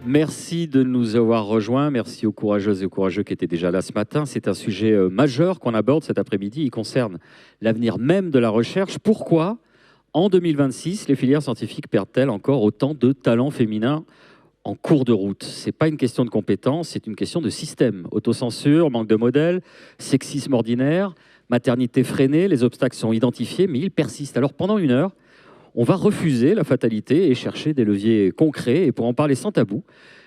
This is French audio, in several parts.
Merci de nous avoir rejoints. Merci aux courageuses et aux courageux qui étaient déjà là ce matin. C'est un sujet majeur qu'on aborde cet après-midi. Il concerne l'avenir même de la recherche. Pourquoi, en 2026, les filières scientifiques perdent-elles encore autant de talents féminins en cours de route? Ce n'est pas une question de compétences, c'est une question de système. Autocensure, manque de modèles, sexisme ordinaire, maternité freinée, les obstacles sont identifiés, mais ils persistent. Alors pendant une heure, on va refuser la fatalité et chercher des leviers concrets. Et pour en parler sans tabou,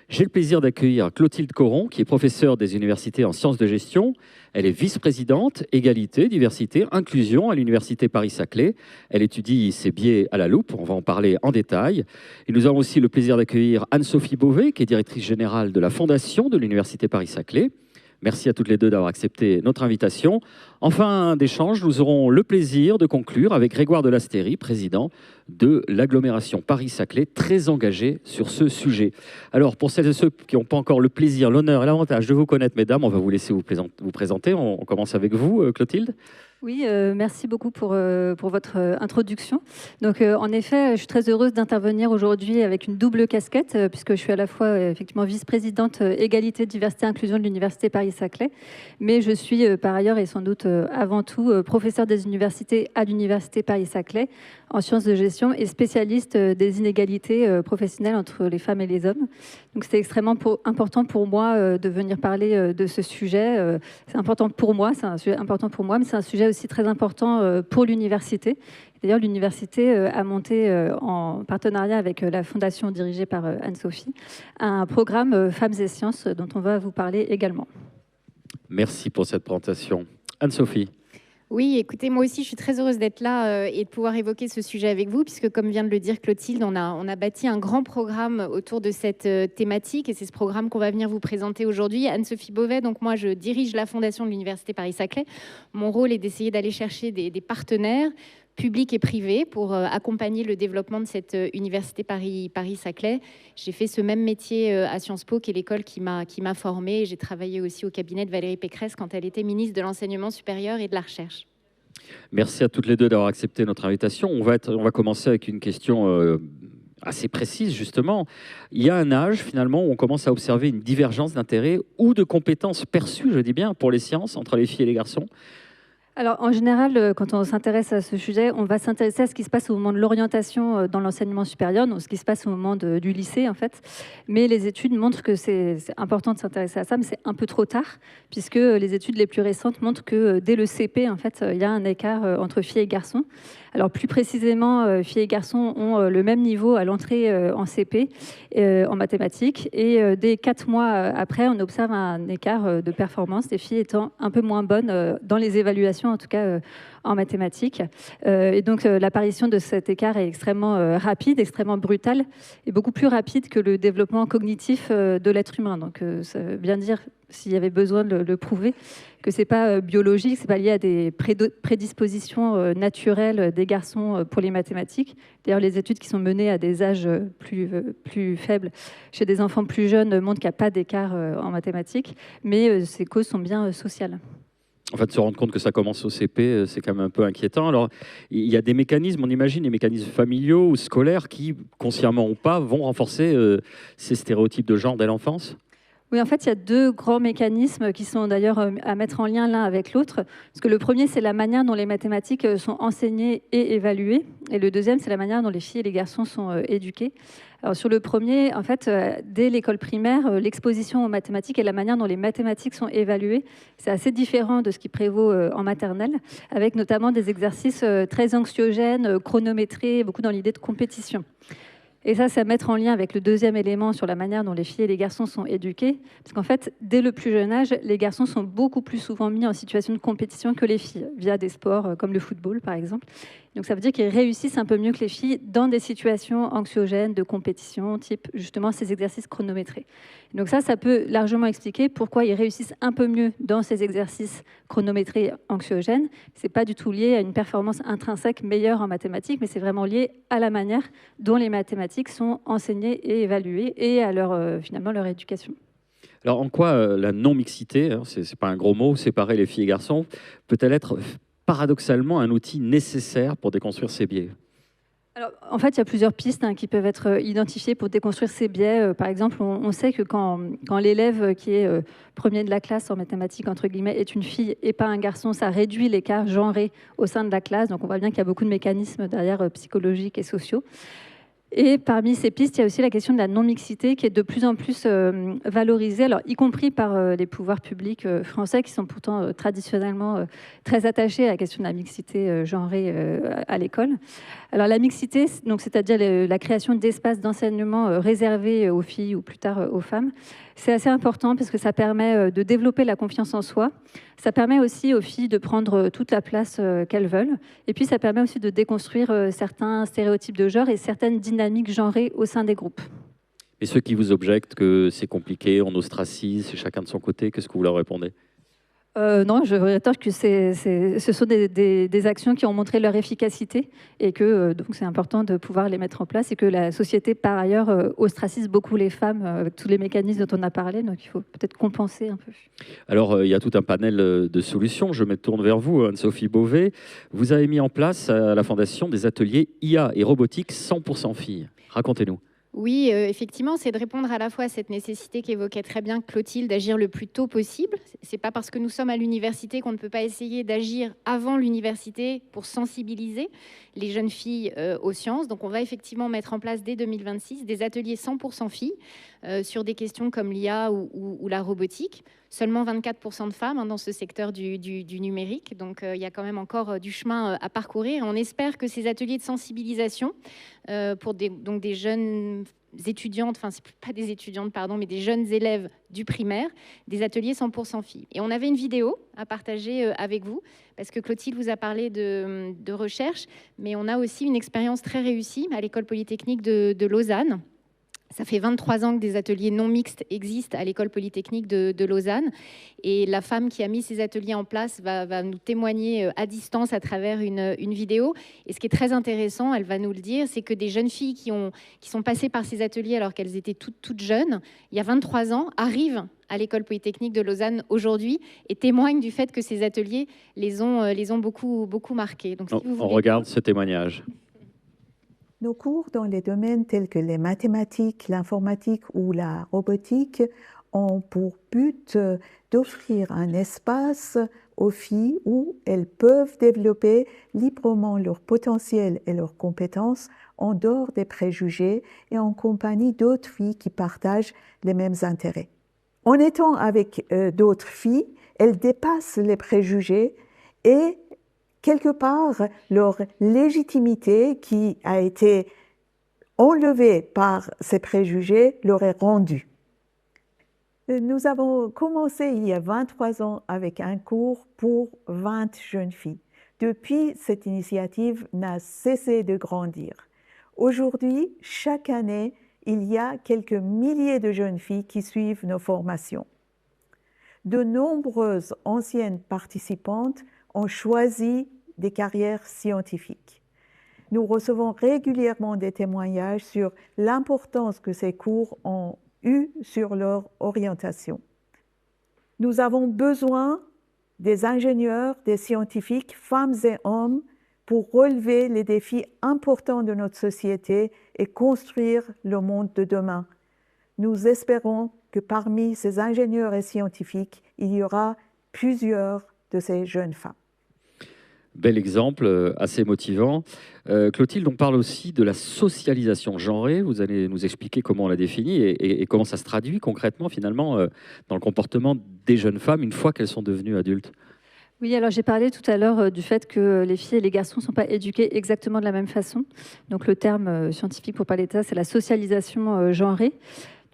j'ai le plaisir d'accueillir Clotilde Coron, qui est professeure des universités en sciences de gestion. Elle est vice-présidente égalité, diversité, inclusion à l'université Paris-Saclay. Elle étudie ces biais à la loupe, on va en parler en détail. Et nous avons aussi le plaisir d'accueillir Anne-Sophie Beauvais, qui est directrice générale de la fondation de l'université Paris-Saclay. Merci à toutes les deux d'avoir accepté notre invitation. En fin d'échange, nous aurons le plaisir de conclure avec Grégoire de Lasteyrie, président de l'agglomération Paris-Saclay, très engagé sur ce sujet. Alors, pour celles et ceux qui n'ont pas encore le plaisir, l'honneur et l'avantage de vous connaître, mesdames, on va vous laisser vous présenter. On commence avec vous, Clotilde. Oui, merci beaucoup pour votre introduction. Donc, en effet, je suis très heureuse d'intervenir aujourd'hui avec une double casquette, puisque je suis à la fois effectivement vice-présidente égalité, diversité, inclusion de l'université Paris-Saclay, mais je suis par ailleurs et sans doute avant tout professeure des universités à l'université Paris-Saclay en sciences de gestion et spécialiste des inégalités professionnelles entre les femmes et les hommes. Donc, c'est extrêmement important pour moi de venir parler de ce sujet. C'est important pour moi, c'est un sujet important pour moi, mais c'est un sujet aussi très important pour l'université. D'ailleurs, l'université a monté en partenariat avec la fondation dirigée par Anne-Sophie un programme Femmes et Sciences dont on va vous parler également. Merci pour cette présentation. Anne-Sophie. Oui, écoutez, moi aussi, je suis très heureuse d'être là et de pouvoir évoquer ce sujet avec vous, puisque comme vient de le dire Clotilde, on a bâti un grand programme autour de cette thématique, et c'est ce programme qu'on va venir vous présenter aujourd'hui. Anne-Sophie Beauvais, donc moi, je dirige la fondation de l'Université Paris-Saclay. Mon rôle est d'essayer d'aller chercher des partenaires publics et privés pour accompagner le développement de cette université Paris-Saclay. J'ai fait ce même métier à Sciences Po, qui est l'école qui m'a formée. J'ai travaillé aussi au cabinet de Valérie Pécresse quand elle était ministre de l'Enseignement supérieur et de la Recherche. Merci à toutes les deux d'avoir accepté notre invitation. On va commencer avec une question assez précise, justement. Il y a un âge, finalement, où on commence à observer une divergence d'intérêts ou de compétences perçues, je dis bien, pour les sciences, entre les filles et les garçons. Alors, en général, quand on s'intéresse à ce sujet, on va s'intéresser à ce qui se passe au moment de l'orientation dans l'enseignement supérieur, donc ce qui se passe au moment du lycée, en fait. Mais les études montrent que c'est important de s'intéresser à ça, mais c'est un peu trop tard, puisque les études les plus récentes montrent que dès le CP, en fait, il y a un écart entre filles et garçons. Alors, plus précisément, filles et garçons ont le même niveau à l'entrée en CP en mathématiques. Et dès 4 mois après, on observe un écart de performance, des filles étant un peu moins bonnes dans les évaluations, en tout cas en mathématiques. Et donc, l'apparition de cet écart est extrêmement rapide, extrêmement brutale, et beaucoup plus rapide que le développement cognitif de l'être humain. Donc, ça veut bien dire, s'il y avait besoin de le prouver, que ce n'est pas biologique, ce n'est pas lié à des prédispositions naturelles des garçons pour les mathématiques. D'ailleurs, les études qui sont menées à des âges plus faibles, chez des enfants plus jeunes, montrent qu'il n'y a pas d'écart en mathématiques, mais ces causes sont bien sociales. En fait, se rendre compte que ça commence au CP, c'est quand même un peu inquiétant. Alors, il y a des mécanismes, on imagine, des mécanismes familiaux ou scolaires qui, consciemment ou pas, vont renforcer ces stéréotypes de genre dès l'enfance. Oui, en fait, il y a 2 grands mécanismes qui sont d'ailleurs à mettre en lien l'un avec l'autre. Parce que le premier, c'est la manière dont les mathématiques sont enseignées et évaluées. Et le deuxième, c'est la manière dont les filles et les garçons sont éduqués. Alors, sur le premier, en fait, dès l'école primaire, l'exposition aux mathématiques et la manière dont les mathématiques sont évaluées, c'est assez différent de ce qui prévaut en maternelle, avec notamment des exercices très anxiogènes, chronométrés, beaucoup dans l'idée de compétition. Et ça, c'est à mettre en lien avec le deuxième élément sur la manière dont les filles et les garçons sont éduqués. Parce qu'en fait, dès le plus jeune âge, les garçons sont beaucoup plus souvent mis en situation de compétition que les filles, via des sports comme le football, par exemple. Donc ça veut dire qu'ils réussissent un peu mieux que les filles dans des situations anxiogènes, de compétition, type justement ces exercices chronométrés. Donc ça peut largement expliquer pourquoi ils réussissent un peu mieux dans ces exercices chronométrés anxiogènes. C'est pas du tout lié à une performance intrinsèque meilleure en mathématiques, mais c'est vraiment lié à la manière dont les mathématiques sont enseignées et évaluées et à finalement leur éducation. Alors, en quoi la non-mixité, hein, c'est pas un gros mot, séparer les filles et garçons, peut-elle être paradoxalement un outil nécessaire pour déconstruire ces biais ? Alors, en fait, il y a plusieurs pistes qui peuvent être identifiées pour déconstruire ces biais. Par exemple, on sait que quand l'élève qui est premier de la classe en mathématiques, entre guillemets, est une fille et pas un garçon, ça réduit l'écart genré au sein de la classe. Donc, on voit bien qu'il y a beaucoup de mécanismes derrière psychologiques et sociaux. Et parmi ces pistes, il y a aussi la question de la non-mixité qui est de plus en plus valorisée, alors, y compris par les pouvoirs publics français qui sont pourtant traditionnellement très attachés à la question de la mixité genrée à l'école. Alors la mixité, c'est-à-dire la création d'espaces d'enseignement réservés aux filles ou plus tard aux femmes, c'est assez important parce que ça permet de développer la confiance en soi. Ça permet aussi aux filles de prendre toute la place qu'elles veulent. Et puis ça permet aussi de déconstruire certains stéréotypes de genre et certaines dynamiques genrées au sein des groupes. Et ceux qui vous objectent que c'est compliqué, on ostracise, c'est chacun de son côté, qu'est-ce que vous leur répondez ? Non, je rétorque que ce sont des actions qui ont montré leur efficacité et que donc c'est important de pouvoir les mettre en place et que la société, par ailleurs, ostracise beaucoup les femmes avec tous les mécanismes dont on a parlé. Donc il faut peut-être compenser un peu. Alors, il y a tout un panel de solutions. Je me tourne vers vous, Anne-Sophie Beauvais. Vous avez mis en place à la Fondation des ateliers IA et robotique 100% filles. Racontez-nous. Oui, effectivement, c'est de répondre à la fois à cette nécessité qu'évoquait très bien Clotilde d'agir le plus tôt possible. C'est pas parce que nous sommes à l'université qu'on ne peut pas essayer d'agir avant l'université pour sensibiliser les jeunes filles aux sciences. Donc, on va effectivement mettre en place dès 2026 des ateliers 100% filles sur des questions comme l'IA ou la robotique. Seulement 24% de femmes dans ce secteur du numérique. Donc, il y a quand même encore du chemin à parcourir. On espère que ces ateliers de sensibilisation pour des jeunes étudiantes, enfin, c'est pas des étudiantes, pardon, mais des jeunes élèves du primaire, des ateliers 100% filles. Et on avait une vidéo à partager avec vous, parce que Clotilde vous a parlé de recherche, mais on a aussi une expérience très réussie à l'École polytechnique de Lausanne. Ça fait 23 ans que des ateliers non mixtes existent à l'École polytechnique de Lausanne. Et la femme qui a mis ces ateliers en place va nous témoigner à distance à travers une vidéo. Et ce qui est très intéressant, elle va nous le dire, c'est que des jeunes filles qui sont passées par ces ateliers alors qu'elles étaient toutes jeunes, il y a 23 ans, arrivent à l'École polytechnique de Lausanne aujourd'hui et témoignent du fait que ces ateliers les ont beaucoup marquées. Donc, si vous voulez... On regarde ce témoignage. Nos cours dans les domaines tels que les mathématiques, l'informatique ou la robotique ont pour but d'offrir un espace aux filles où elles peuvent développer librement leur potentiel et leurs compétences en dehors des préjugés et en compagnie d'autres filles qui partagent les mêmes intérêts. En étant avec d'autres filles, elles dépassent les préjugés et quelque part, leur légitimité qui a été enlevée par ces préjugés leur est rendue. Nous avons commencé il y a 23 ans avec un cours pour 20 jeunes filles. Depuis, cette initiative n'a cessé de grandir. Aujourd'hui, chaque année, il y a quelques milliers de jeunes filles qui suivent nos formations. De nombreuses anciennes participantes ont choisi des carrières scientifiques. Nous recevons régulièrement des témoignages sur l'importance que ces cours ont eue sur leur orientation. Nous avons besoin des ingénieurs, des scientifiques, femmes et hommes, pour relever les défis importants de notre société et construire le monde de demain. Nous espérons que parmi ces ingénieurs et scientifiques, il y aura plusieurs de ces jeunes femmes. Bel exemple, assez motivant. Clotilde, on parle aussi de la socialisation genrée. Vous allez nous expliquer comment on la définit et comment ça se traduit concrètement, finalement, dans le comportement des jeunes femmes une fois qu'elles sont devenues adultes. Oui, alors j'ai parlé tout à l'heure du fait que les filles et les garçons ne sont pas éduqués exactement de la même façon. Donc le terme scientifique pour parler de ça, c'est la socialisation genrée.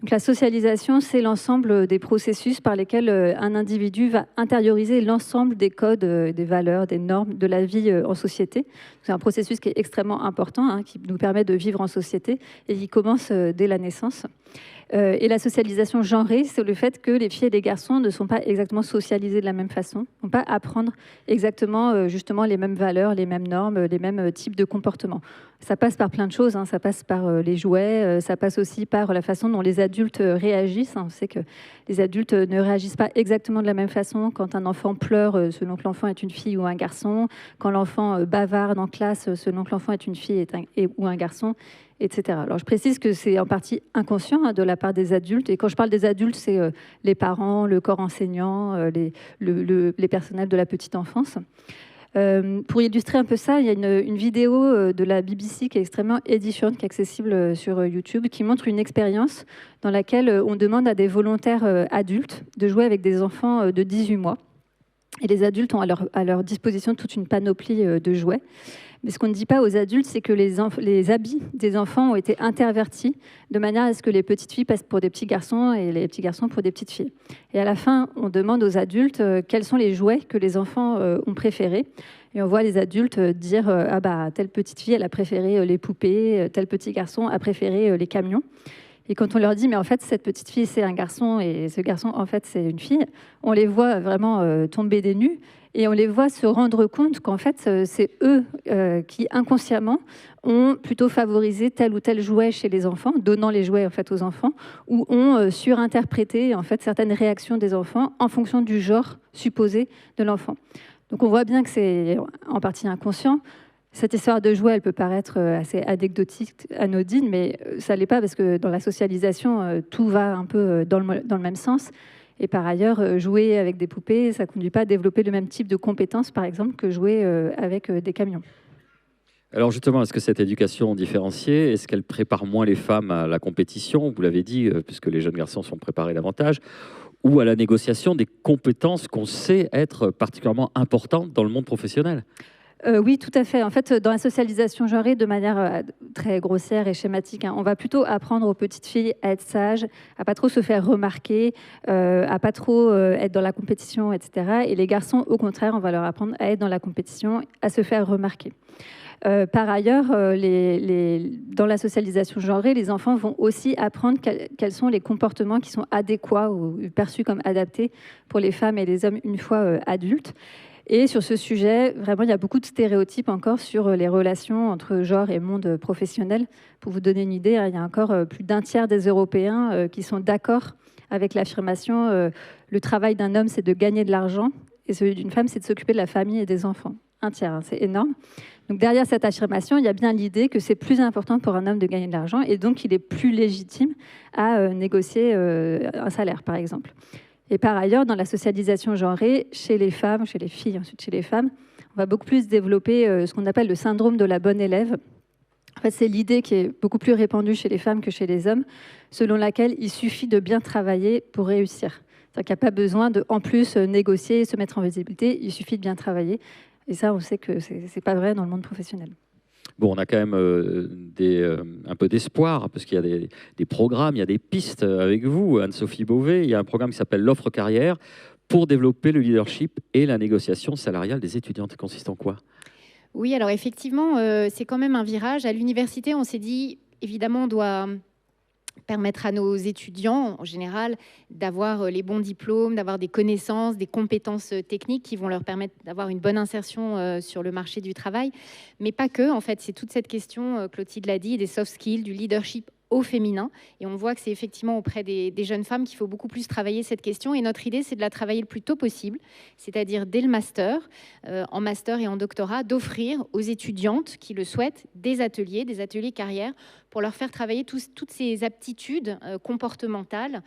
Donc, la socialisation, c'est l'ensemble des processus par lesquels un individu va intérioriser l'ensemble des codes, des valeurs, des normes de la vie en société. C'est un processus qui est extrêmement important, qui nous permet de vivre en société et qui commence dès la naissance. Et la socialisation genrée, c'est le fait que les filles et les garçons ne sont pas exactement socialisés de la même façon, ne vont pas apprendre exactement justement les mêmes valeurs, les mêmes normes, les mêmes types de comportements. Ça passe par plein de choses, hein. Ça passe par les jouets, ça passe aussi par la façon dont les adultes réagissent. On sait que les adultes ne réagissent pas exactement de la même façon quand un enfant pleure selon que l'enfant est une fille ou un garçon, quand l'enfant bavarde en classe selon que l'enfant est une fille ou un garçon, etc. Alors je précise que c'est en partie inconscient de la part des adultes. Et quand je parle des adultes, c'est les parents, le corps enseignant, les personnels de la petite enfance. Pour illustrer un peu ça, il y a une vidéo de la BBC qui est extrêmement édifiante, qui est accessible sur YouTube, qui montre une expérience dans laquelle on demande à des volontaires adultes de jouer avec des enfants de 18 mois. Et les adultes ont à leur disposition toute une panoplie de jouets. Mais ce qu'on ne dit pas aux adultes, c'est que les habits des enfants ont été intervertis de manière à ce que les petites filles passent pour des petits garçons et les petits garçons pour des petites filles. Et à la fin, on demande aux adultes quels sont les jouets que les enfants ont préférés. Et on voit les adultes dire ah bah telle petite fille elle a préféré les poupées, tel petit garçon a préféré les camions. Et quand on leur dit mais en fait cette petite fille c'est un garçon et ce garçon en fait c'est une fille, on les voit vraiment tomber des nues. Et on les voit se rendre compte qu'en fait, c'est eux qui, inconsciemment, ont plutôt favorisé tel ou tel jouet chez les enfants, donnant les jouets en fait, aux enfants, ou ont surinterprété en fait, certaines réactions des enfants en fonction du genre supposé de l'enfant. Donc on voit bien que c'est en partie inconscient. Cette histoire de jouets, elle peut paraître assez anecdotique, anodine, mais ça ne l'est pas parce que dans la socialisation, tout va un peu dans le même sens. Et par ailleurs, jouer avec des poupées, ça ne conduit pas à développer le même type de compétences, par exemple, que jouer avec des camions. Alors justement, est-ce que cette éducation différenciée, est-ce qu'elle prépare moins les femmes à la compétition, vous l'avez dit, puisque les jeunes garçons sont préparés davantage, ou à la négociation des compétences qu'on sait être particulièrement importantes dans le monde professionnel ? Oui, tout à fait. En fait, dans la socialisation genrée, de manière très grossière et schématique, hein, on va plutôt apprendre aux petites filles à être sages, à pas trop se faire remarquer, à pas trop être dans la compétition, etc. Et les garçons, au contraire, on va leur apprendre à être dans la compétition, à se faire remarquer. Par ailleurs, dans la socialisation genrée, les enfants vont aussi apprendre quels sont les comportements qui sont adéquats ou perçus comme adaptés pour les femmes et les hommes une fois adultes. Et sur ce sujet, vraiment, il y a beaucoup de stéréotypes encore sur les relations entre genre et monde professionnel. Pour vous donner une idée, il y a encore plus d'un tiers des Européens qui sont d'accord avec l'affirmation le travail d'un homme, c'est de gagner de l'argent, et celui d'une femme, c'est de s'occuper de la famille et des enfants. Un tiers, hein, c'est énorme. Donc derrière cette affirmation, il y a bien l'idée que c'est plus important pour un homme de gagner de l'argent, et donc il est plus légitime à négocier un salaire, par exemple. Et par ailleurs, dans la socialisation genrée, chez les femmes, chez les filles, ensuite chez les femmes, on va beaucoup plus développer ce qu'on appelle le syndrome de la bonne élève. En fait, c'est l'idée qui est beaucoup plus répandue chez les femmes que chez les hommes, selon laquelle il suffit de bien travailler pour réussir. C'est-à-dire qu'il n'y a pas besoin de, en plus, négocier, se mettre en visibilité, il suffit de bien travailler. Et ça, on sait que ce n'est pas vrai dans le monde professionnel. Bon, on a quand même un peu d'espoir, parce qu'il y a des programmes, il y a des pistes avec vous, Anne-Sophie Beauvais. Il y a un programme qui s'appelle l'offre carrière pour développer le leadership et la négociation salariale des étudiantes. Ça consiste en quoi ? Oui, alors effectivement, c'est quand même un virage. À l'université, on s'est dit, évidemment, on doit permettre à nos étudiants, en général, d'avoir les bons diplômes, d'avoir des connaissances, des compétences techniques qui vont leur permettre d'avoir une bonne insertion sur le marché du travail. Mais pas que, en fait, c'est toute cette question, Clotilde l'a dit, des soft skills, du leadership au féminin. Et on voit que c'est effectivement auprès des jeunes femmes qu'il faut beaucoup plus travailler cette question. Et notre idée, c'est de la travailler le plus tôt possible, c'est-à-dire dès le master, en master et en doctorat, d'offrir aux étudiantes qui le souhaitent des ateliers carrière, pour leur faire travailler toutes ces aptitudes comportementales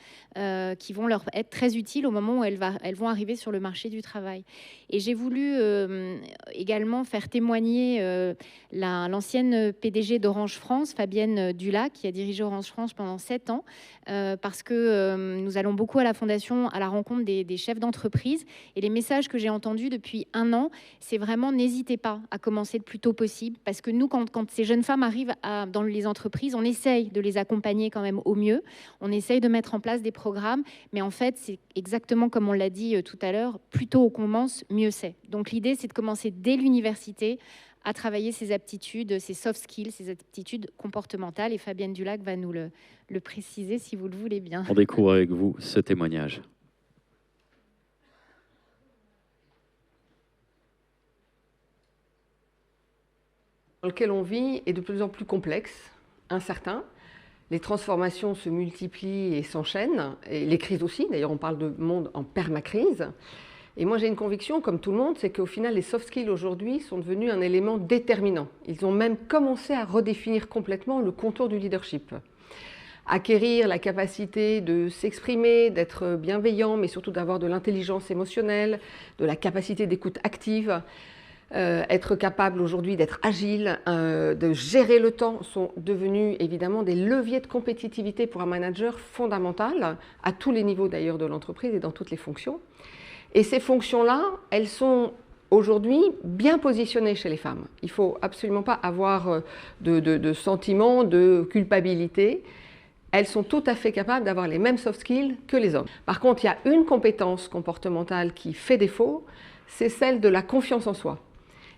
qui vont leur être très utiles au moment où elles vont arriver sur le marché du travail. Et j'ai voulu également faire témoigner l'ancienne PDG d'Orange France, Fabienne Dulac, qui a dirigé Orange France pendant 7 ans, parce que nous allons beaucoup à la Fondation à la rencontre des chefs d'entreprise. Et les messages que j'ai entendus depuis 1 an, c'est vraiment n'hésitez pas à commencer le plus tôt possible, parce que nous, quand ces jeunes femmes arrivent dans les entreprises, on essaye de les accompagner quand même au mieux, on essaye de mettre en place des programmes, mais en fait, c'est exactement comme on l'a dit tout à l'heure, plus tôt on commence, mieux c'est. Donc l'idée, c'est de commencer dès l'université à travailler ces aptitudes, ces soft skills, ces aptitudes comportementales. Et Fabienne Dulac va nous le préciser si vous le voulez bien. On découvre avec vous ce témoignage. Dans lequel on vit est de plus en plus complexe, incertain. Les transformations se multiplient et s'enchaînent, et les crises aussi. D'ailleurs, on parle de monde en permacrise. Et moi, j'ai une conviction, comme tout le monde, c'est qu'au final, les soft skills aujourd'hui sont devenus un élément déterminant. Ils ont même commencé à redéfinir complètement le contour du leadership. Acquérir la capacité de s'exprimer, d'être bienveillant, mais surtout d'avoir de l'intelligence émotionnelle, de la capacité d'écoute active, être capable aujourd'hui d'être agile, de gérer le temps, sont devenus évidemment des leviers de compétitivité pour un manager fondamental, à tous les niveaux d'ailleurs de l'entreprise et dans toutes les fonctions. Et ces fonctions-là, elles sont aujourd'hui bien positionnées chez les femmes. Il ne faut absolument pas avoir de sentiment de culpabilité. Elles sont tout à fait capables d'avoir les mêmes soft skills que les hommes. Par contre, il y a une compétence comportementale qui fait défaut, c'est celle de la confiance en soi.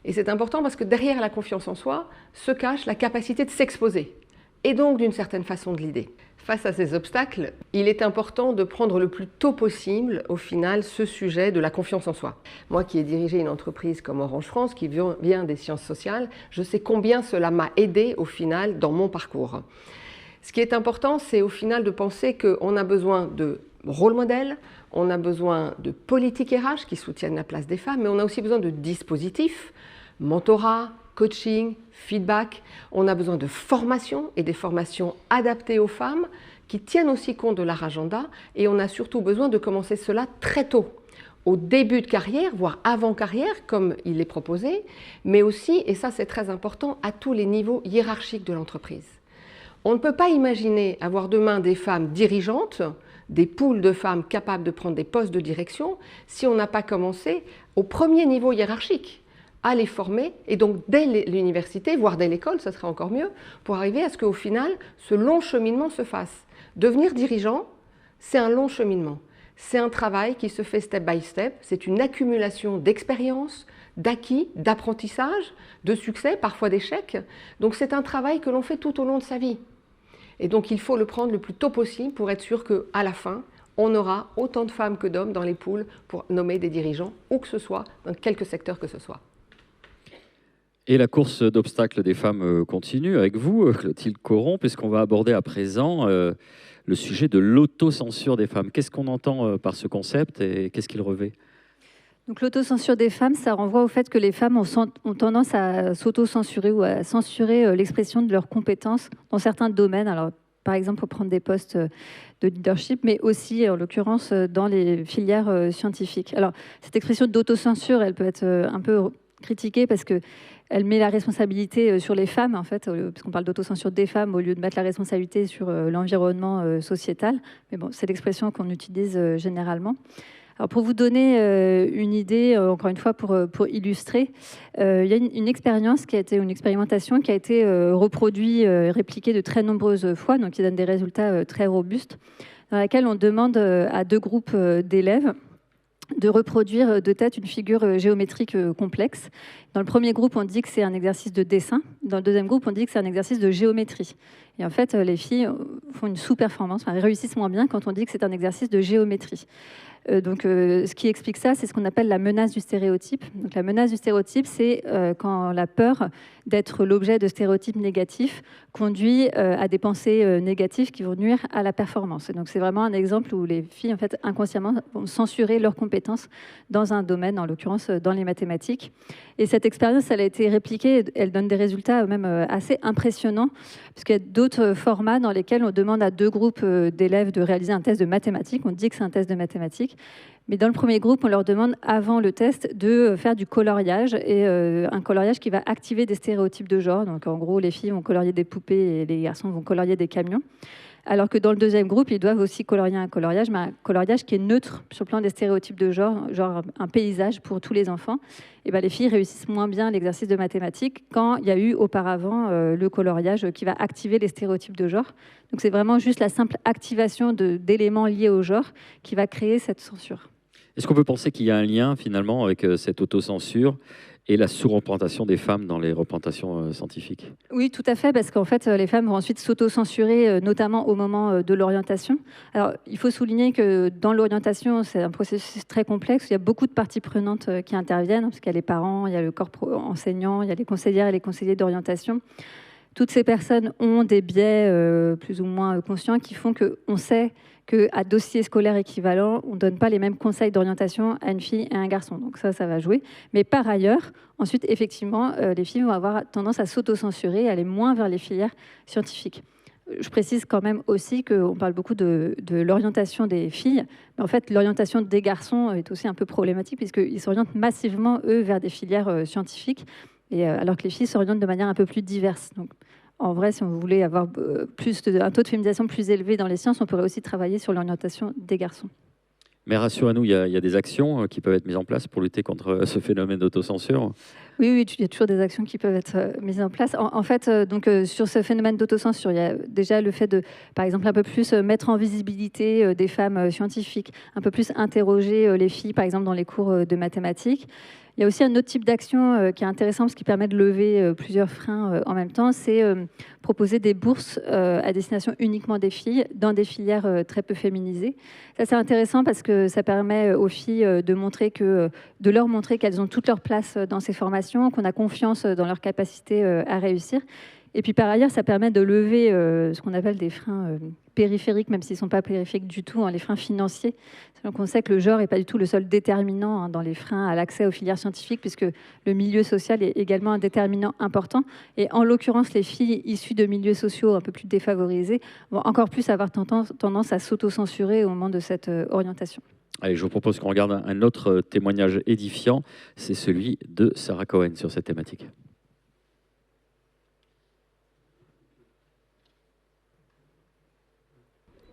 Et c'est important parce que derrière la confiance en soi se cache la capacité de s'exposer et donc d'une certaine façon de l'idée. Face à ces obstacles, il est important de prendre le plus tôt possible, au final, ce sujet de la confiance en soi. Moi qui ai dirigé une entreprise comme Orange France, qui vient des sciences sociales, je sais combien cela m'a aidé au final dans mon parcours. Ce qui est important, c'est au final de penser qu'on a besoin de rôle modèle, on a besoin de politiques RH qui soutiennent la place des femmes, mais on a aussi besoin de dispositifs, mentorat, coaching, feedback. On a besoin de formation et des formations adaptées aux femmes qui tiennent aussi compte de leur agenda. Et on a surtout besoin de commencer cela très tôt, au début de carrière, voire avant carrière, comme il est proposé, mais aussi, et ça c'est très important, à tous les niveaux hiérarchiques de l'entreprise. On ne peut pas imaginer avoir demain des femmes dirigeantes, des pools de femmes capables de prendre des postes de direction, si on n'a pas commencé au premier niveau hiérarchique à les former, et donc dès l'université, voire dès l'école, ce serait encore mieux, pour arriver à ce qu'au final, ce long cheminement se fasse. Devenir dirigeant, c'est un long cheminement. C'est un travail qui se fait step by step, c'est une accumulation d'expériences, d'acquis, d'apprentissage, de succès, parfois d'échecs. Donc c'est un travail que l'on fait tout au long de sa vie. Et donc il faut le prendre le plus tôt possible pour être sûr qu'à la fin, on aura autant de femmes que d'hommes dans les pools pour nommer des dirigeants, où que ce soit, dans quelque secteur que ce soit. Et la course d'obstacles des femmes continue avec vous, Clotilde Coron, puisqu'on va aborder à présent le sujet de l'autocensure des femmes. Qu'est-ce qu'on entend par ce concept et qu'est-ce qu'il revêt ? Donc l'autocensure des femmes, ça renvoie au fait que les femmes ont tendance à s'autocensurer ou à censurer l'expression de leurs compétences dans certains domaines. Alors, par exemple, pour prendre des postes de leadership, mais aussi, en l'occurrence, dans les filières scientifiques. Alors, cette expression d'autocensure, elle peut être un peu critiquée parce que elle met la responsabilité sur les femmes, en fait, parce qu'on parle d'autocensure des femmes au lieu de mettre la responsabilité sur l'environnement sociétal. Mais bon, c'est l'expression qu'on utilise généralement. Alors pour vous donner une idée, encore une fois, pour illustrer, il y a une expérience qui a été, une expérimentation qui a été reproduite, répliquée de très nombreuses fois, donc qui donne des résultats très robustes, dans laquelle on demande à 2 groupes d'élèves de reproduire de tête une figure géométrique complexe. Dans le premier groupe, on dit que c'est un exercice de dessin. Dans le deuxième groupe, on dit que c'est un exercice de géométrie. Et en fait, les filles font une sous-performance, enfin, elles réussissent moins bien quand on dit que c'est un exercice de géométrie. Donc, ce qui explique ça, c'est ce qu'on appelle la menace du stéréotype. Donc, la menace du stéréotype, c'est quand la peur d'être l'objet de stéréotypes négatifs conduit à des pensées négatives qui vont nuire à la performance. Et donc, c'est vraiment un exemple où les filles, en fait, inconsciemment, vont censurer leurs compétences dans un domaine, en l'occurrence dans les mathématiques. Et cette expérience, elle a été répliquée, elle donne des résultats même assez impressionnants, puisqu'il y a d'autres formats dans lesquels on demande à 2 groupes d'élèves de réaliser un test de mathématiques. On dit que c'est un test de mathématiques. Mais dans le premier groupe, on leur demande, avant le test, de faire du coloriage, et un coloriage qui va activer des stéréotypes de genre. Donc, en gros, les filles vont colorier des poupées et les garçons vont colorier des camions. Alors que dans le deuxième groupe, ils doivent aussi colorier un coloriage, mais un coloriage qui est neutre sur le plan des stéréotypes de genre un paysage pour tous les enfants. Et ben, les filles réussissent moins bien l'exercice de mathématiques quand il y a eu auparavant le coloriage qui va activer les stéréotypes de genre. Donc c'est vraiment juste la simple activation d'éléments liés au genre qui va créer cette censure. Est-ce qu'on peut penser qu'il y a un lien finalement avec cette autocensure et la sous-représentation des femmes dans les représentations scientifiques. Oui, tout à fait, parce qu'en fait, les femmes vont ensuite s'auto-censurer, notamment au moment de l'orientation. Alors, il faut souligner que dans l'orientation, c'est un processus très complexe. Il y a beaucoup de parties prenantes qui interviennent, parce qu'il y a les parents, il y a le corps enseignant, il y a les conseillères et les conseillers d'orientation. Toutes ces personnes ont des biais plus ou moins conscients qui font qu'on sait qu'à dossier scolaire équivalent, on ne donne pas les mêmes conseils d'orientation à une fille et à un garçon. Donc ça va jouer. Mais par ailleurs, ensuite, effectivement, les filles vont avoir tendance à s'auto-censurer et aller moins vers les filières scientifiques. Je précise quand même aussi qu'on parle beaucoup de l'orientation des filles, mais en fait, l'orientation des garçons est aussi un peu problématique, puisqu'ils s'orientent massivement, eux, vers des filières scientifiques, alors que les filles s'orientent de manière un peu plus diverse. Donc, en vrai, si on voulait avoir un taux de féminisation plus élevé dans les sciences, on pourrait aussi travailler sur l'orientation des garçons. Mais rassurez-nous, il y a des actions qui peuvent être mises en place pour lutter contre ce phénomène d'autocensure. Oui, il y a toujours des actions qui peuvent être mises en place. En fait, sur ce phénomène d'autocensure, il y a déjà le fait de, par exemple, un peu plus mettre en visibilité des femmes scientifiques, un peu plus interroger les filles, par exemple, dans les cours de mathématiques. Il y a aussi un autre type d'action qui est intéressant parce qu'il permet de lever plusieurs freins en même temps, c'est proposer des bourses à destination uniquement des filles dans des filières très peu féminisées. Ça, c'est intéressant parce que ça permet aux filles de leur montrer qu'elles ont toute leur place dans ces formations, qu'on a confiance dans leur capacité à réussir. Et puis par ailleurs, ça permet de lever ce qu'on appelle des freins périphériques, même s'ils ne sont pas périphériques du tout, les freins financiers. Donc on sait que le genre n'est pas du tout le seul déterminant dans les freins à l'accès aux filières scientifiques, puisque le milieu social est également un déterminant important. Et en l'occurrence, les filles issues de milieux sociaux un peu plus défavorisés vont encore plus avoir tendance à s'auto-censurer au moment de cette orientation. Allez, je vous propose qu'on regarde un autre témoignage édifiant, c'est celui de Sarah Cohen sur cette thématique.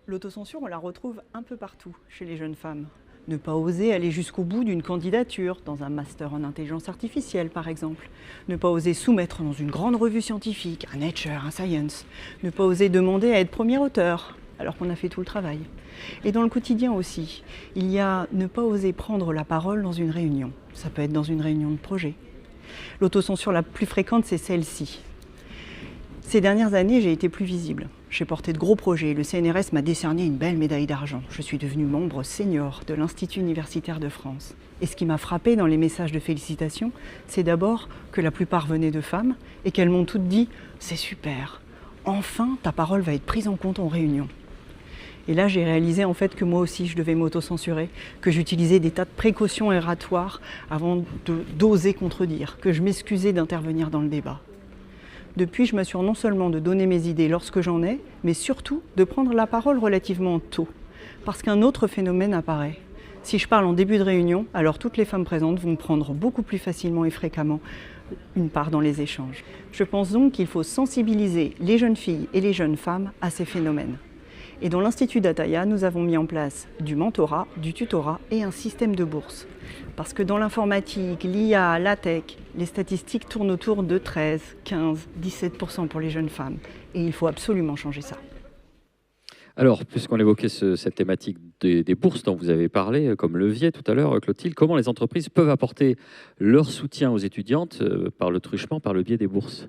L'autocensure, on la retrouve un peu partout chez les jeunes femmes. Ne pas oser aller jusqu'au bout d'une candidature, dans un master en intelligence artificielle par exemple. Ne pas oser soumettre dans une grande revue scientifique, un Nature, un Science. Ne pas oser demander à être premier auteur, alors qu'on a fait tout le travail. Et dans le quotidien aussi, il y a ne pas oser prendre la parole dans une réunion. Ça peut être dans une réunion de projet. L'autocensure la plus fréquente, c'est celle-ci. Ces dernières années, j'ai été plus visible. J'ai porté de gros projets. Le CNRS m'a décerné une belle médaille d'argent. Je suis devenue membre senior de l'Institut universitaire de France. Et ce qui m'a frappé dans les messages de félicitations, c'est d'abord que la plupart venaient de femmes et qu'elles m'ont toutes dit « C'est super, enfin ta parole va être prise en compte en réunion ». Et là, j'ai réalisé en fait que moi aussi, je devais m'auto-censurer, que j'utilisais des tas de précautions ératoires avant d'oser contredire, que je m'excusais d'intervenir dans le débat. Depuis, je m'assure non seulement de donner mes idées lorsque j'en ai, mais surtout de prendre la parole relativement tôt. Parce qu'un autre phénomène apparaît. Si je parle en début de réunion, alors toutes les femmes présentes vont prendre beaucoup plus facilement et fréquemment une part dans les échanges. Je pense donc qu'il faut sensibiliser les jeunes filles et les jeunes femmes à ces phénomènes. Et dans l'Institut d'Ataya, nous avons mis en place du mentorat, du tutorat et un système de bourse. Parce que dans l'informatique, l'IA, la tech, les statistiques tournent autour de 13, 15, 17% pour les jeunes femmes. Et il faut absolument changer ça. Alors, puisqu'on évoquait cette thématique des bourses dont vous avez parlé comme levier tout à l'heure, Clotilde, comment les entreprises peuvent apporter leur soutien aux étudiantes par le truchement, par le biais des bourses ?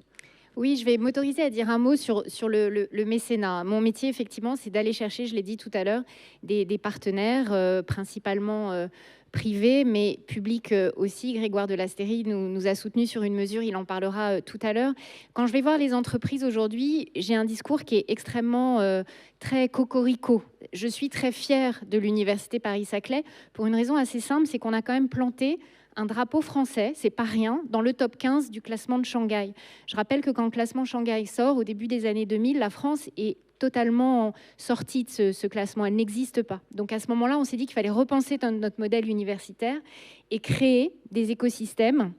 Oui, je vais m'autoriser à dire un mot sur le mécénat. Mon métier, effectivement, c'est d'aller chercher, je l'ai dit tout à l'heure, des partenaires, principalement privés, mais publics aussi. Grégoire de Lasteyrie nous a soutenus sur une mesure, il en parlera tout à l'heure. Quand je vais voir les entreprises aujourd'hui, j'ai un discours qui est extrêmement très cocorico. Je suis très fière de l'Université Paris-Saclay pour une raison assez simple, c'est qu'on a quand même planté un drapeau français, c'est pas rien, dans le top 15 du classement de Shanghai. Je rappelle que quand le classement Shanghai sort, au début des années 2000, la France est totalement sortie de ce classement, elle n'existe pas. Donc à ce moment-là, on s'est dit qu'il fallait repenser notre modèle universitaire et créer des écosystèmes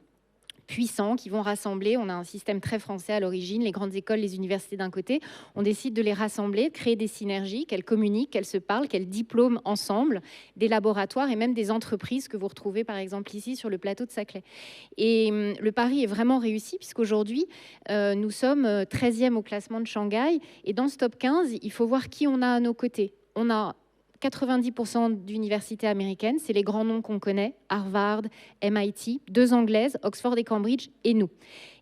puissants qui vont rassembler. On a un système très français à l'origine, les grandes écoles, les universités d'un côté. On décide de les rassembler, de créer des synergies, qu'elles communiquent, qu'elles se parlent, qu'elles diplôment ensemble, des laboratoires et même des entreprises que vous retrouvez par exemple ici sur le plateau de Saclay. Et le pari est vraiment réussi puisqu'aujourd'hui, nous sommes 13e au classement de Shanghai. Et dans ce top 15, il faut voir qui on a à nos côtés. On a 90% d'universités américaines, c'est les grands noms qu'on connaît, Harvard, MIT, 2 anglaises, Oxford et Cambridge, et nous.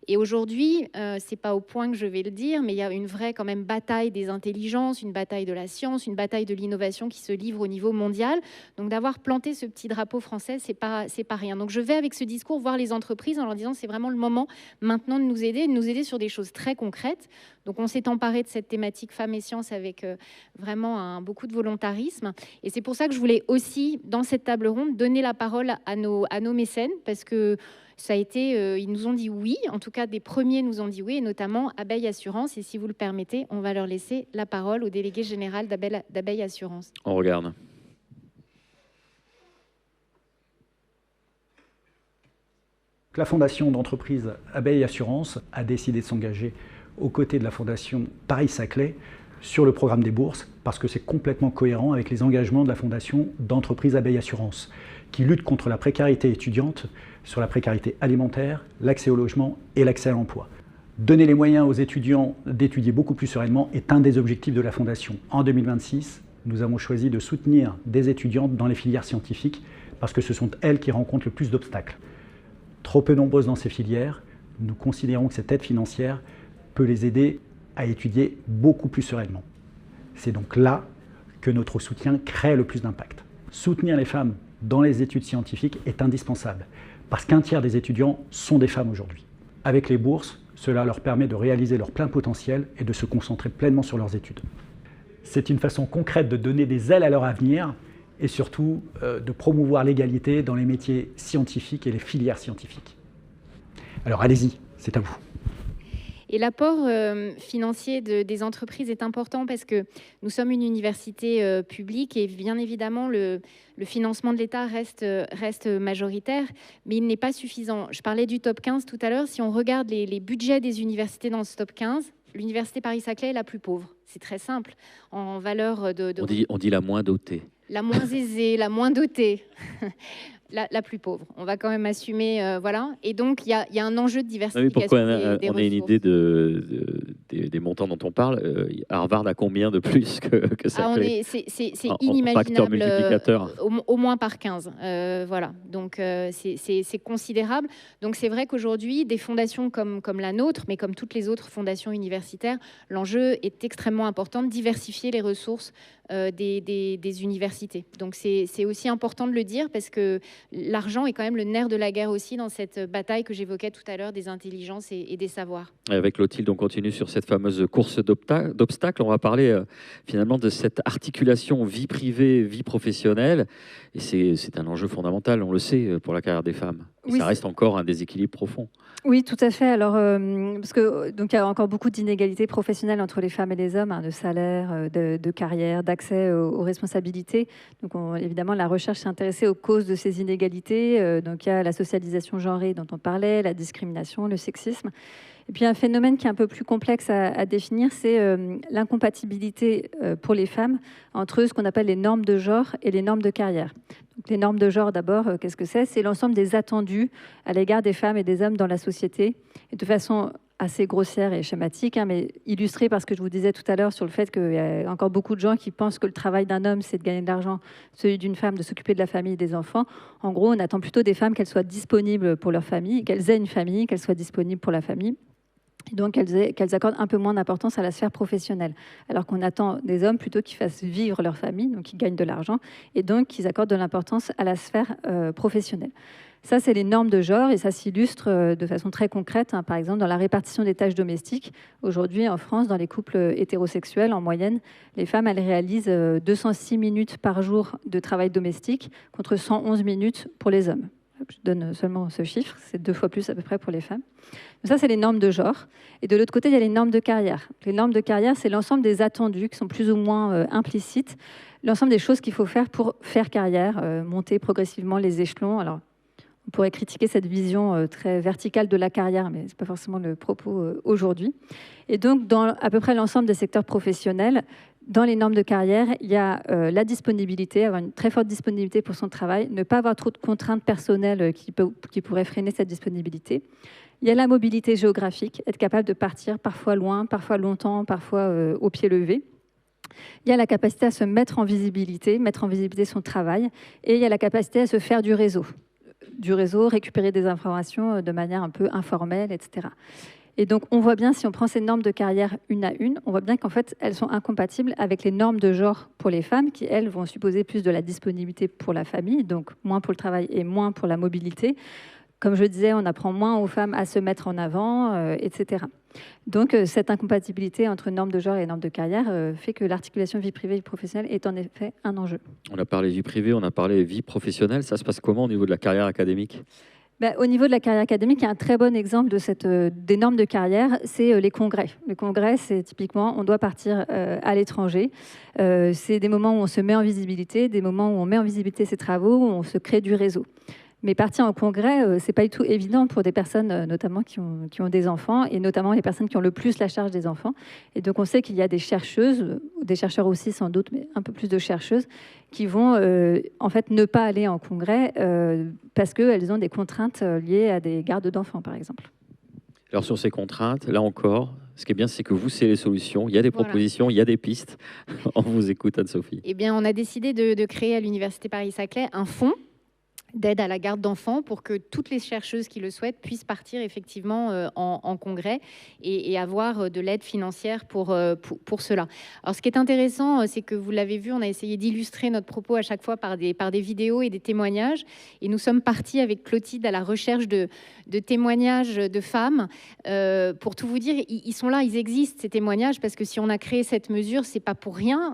Et aujourd'hui, c'est pas au point que je vais le dire, mais il y a une vraie quand même bataille des intelligences, une bataille de la science, une bataille de l'innovation qui se livre au niveau mondial. Donc d'avoir planté ce petit drapeau français, c'est pas rien. Donc je vais avec ce discours voir les entreprises en leur disant c'est vraiment le moment maintenant de nous aider sur des choses très concrètes. Donc on s'est emparé de cette thématique femmes et sciences avec vraiment beaucoup de volontarisme. Et c'est pour ça que je voulais aussi, dans cette table ronde, donner la parole à nos mécènes, parce que ça a été, ils nous ont dit oui, en tout cas des premiers nous ont dit oui, et notamment Abeille Assurance. Et si vous le permettez, on va leur laisser la parole au délégué général d'Abeille Assurance. On regarde. La fondation d'entreprise Abeille Assurance a décidé de s'engager aux côtés de la fondation Paris-Saclay sur le programme des bourses, parce que c'est complètement cohérent avec les engagements de la fondation d'entreprise Abeille Assurance, qui lutte contre la précarité étudiante, sur la précarité alimentaire, l'accès au logement et l'accès à l'emploi. Donner les moyens aux étudiants d'étudier beaucoup plus sereinement est un des objectifs de la Fondation. En 2026, nous avons choisi de soutenir des étudiantes dans les filières scientifiques parce que ce sont elles qui rencontrent le plus d'obstacles. Trop peu nombreuses dans ces filières, nous considérons que cette aide financière peut les aider à étudier beaucoup plus sereinement. C'est donc là que notre soutien crée le plus d'impact. Soutenir les femmes dans les études scientifiques est indispensable, parce qu'un tiers des étudiants sont des femmes aujourd'hui. Avec les bourses, cela leur permet de réaliser leur plein potentiel et de se concentrer pleinement sur leurs études. C'est une façon concrète de donner des ailes à leur avenir et surtout de promouvoir l'égalité dans les métiers scientifiques et les filières scientifiques. Alors allez-y, c'est à vous. Et l'apport financier des entreprises est important parce que nous sommes une université publique et bien évidemment le financement de l'État reste majoritaire, mais il n'est pas suffisant. Je parlais du top 15 tout à l'heure. Si on regarde les budgets des universités dans ce top 15, l'université Paris-Saclay est la plus pauvre. C'est très simple. En valeur de... On dit la moins dotée. La moins aisée, la moins dotée. La plus pauvre. On va quand même assumer, voilà. Et donc, il y a un enjeu de diversification. Pourquoi des on a une idée des montants dont on parle. Harvard a combien de plus que ça fait C'est inimaginable. Multiplicateur. Au moins par 15. Voilà. Donc, c'est considérable. Donc, c'est vrai qu'aujourd'hui, des fondations comme la nôtre, mais comme toutes les autres fondations universitaires, l'enjeu est extrêmement important de diversifier les ressources des universités. Donc, c'est aussi important de le dire parce que l'argent est quand même le nerf de la guerre aussi dans cette bataille que j'évoquais tout à l'heure des intelligences et des savoirs. Avec Clotilde, on continue sur cette fameuse course d'obstacles. On va parler finalement de cette articulation vie privée, vie professionnelle. Et c'est un enjeu fondamental, on le sait, pour la carrière des femmes. Oui, ça reste encore un déséquilibre profond. Oui, tout à fait. Alors, parce que donc il y a encore beaucoup d'inégalités professionnelles entre les femmes et les hommes, de salaire, de carrière, d'accès aux responsabilités. Donc, évidemment, la recherche s'est intéressée aux causes de ces inégalités. Donc, il y a la socialisation genrée dont on parlait, la discrimination, le sexisme. Et puis, un phénomène qui est un peu plus complexe à définir, c'est l'incompatibilité pour les femmes entre ce qu'on appelle les normes de genre et les normes de carrière. Donc, les normes de genre, d'abord, qu'est-ce que c'est ? C'est l'ensemble des attendus à l'égard des femmes et des hommes dans la société, et de façon assez grossière et schématique, mais illustrée par ce que je vous disais tout à l'heure sur le fait qu'il y a encore beaucoup de gens qui pensent que le travail d'un homme, c'est de gagner de l'argent, celui d'une femme, de s'occuper de la famille et des enfants. En gros, on attend plutôt des femmes qu'elles soient disponibles pour leur famille, qu'elles aient une famille, qu'elles soient disponibles pour la famille. Et donc, qu'elles accordent un peu moins d'importance à la sphère professionnelle. Alors qu'on attend des hommes plutôt qu'ils fassent vivre leur famille, donc qu'ils gagnent de l'argent, et donc qu'ils accordent de l'importance à la sphère professionnelle. Ça, c'est les normes de genre, et ça s'illustre de façon très concrète, par exemple, dans la répartition des tâches domestiques. Aujourd'hui, en France, dans les couples hétérosexuels, en moyenne, les femmes, elles réalisent 206 minutes par jour de travail domestique, contre 111 minutes pour les hommes. Je donne seulement ce chiffre, c'est 2 fois plus à peu près pour les femmes. Donc ça, c'est les normes de genre. Et de l'autre côté, il y a les normes de carrière. Les normes de carrière, c'est l'ensemble des attendus qui sont plus ou moins implicites, l'ensemble des choses qu'il faut faire pour faire carrière, monter progressivement les échelons. Alors, on pourrait critiquer cette vision très verticale de la carrière, mais ce n'est pas forcément le propos aujourd'hui. Et donc, dans à peu près l'ensemble des secteurs professionnels, dans les normes de carrière, il y a la disponibilité, avoir une très forte disponibilité pour son travail, ne pas avoir trop de contraintes personnelles qui pourraient freiner cette disponibilité. Il y a la mobilité géographique, être capable de partir parfois loin, parfois longtemps, parfois au pied levé. Il y a la capacité à se mettre en visibilité son travail, et il y a la capacité à se faire du réseau, récupérer des informations de manière un peu informelle, etc. Et donc, on voit bien, si on prend ces normes de carrière une à une, on voit bien qu'en fait, elles sont incompatibles avec les normes de genre pour les femmes, qui, elles, vont supposer plus de la disponibilité pour la famille, donc moins pour le travail et moins pour la mobilité. Comme je disais, on apprend moins aux femmes à se mettre en avant, etc. Donc, cette incompatibilité entre normes de genre et normes de carrière fait que l'articulation vie privée et vie professionnelle est en effet un enjeu. On a parlé vie privée, on a parlé vie professionnelle. Ça se passe comment au niveau de la carrière académique ? Au niveau de la carrière académique, il y a un très bon exemple de des normes de carrière, c'est les congrès. Le congrès, c'est typiquement, on doit partir à l'étranger. C'est des moments où on se met en visibilité, des moments où on met en visibilité ses travaux, où on se crée du réseau. Mais partir en congrès, c'est pas du tout évident pour des personnes, notamment qui ont des enfants, et notamment les personnes qui ont le plus la charge des enfants. Et donc, on sait qu'il y a des chercheuses, des chercheurs aussi sans doute, mais un peu plus de chercheuses, qui vont en fait ne pas aller en congrès parce qu'elles ont des contraintes liées à des gardes d'enfants, par exemple. Alors, sur ces contraintes, là encore, ce qui est bien, c'est que vous, c'est les solutions. Il y a des propositions, il y a des pistes. On vous écoute, Anne-Sophie. Eh bien, on a décidé de créer à l'Université Paris-Saclay un fonds d'aide à la garde d'enfants pour que toutes les chercheuses qui le souhaitent puissent partir effectivement en congrès et avoir de l'aide financière pour cela. Alors, ce qui est intéressant, c'est que vous l'avez vu, on a essayé d'illustrer notre propos à chaque fois par des vidéos et des témoignages. Et nous sommes partis avec Clotilde à la recherche de témoignages de femmes. Pour tout vous dire, ils sont là, ils existent, ces témoignages, parce que si on a créé cette mesure, c'est pas pour rien.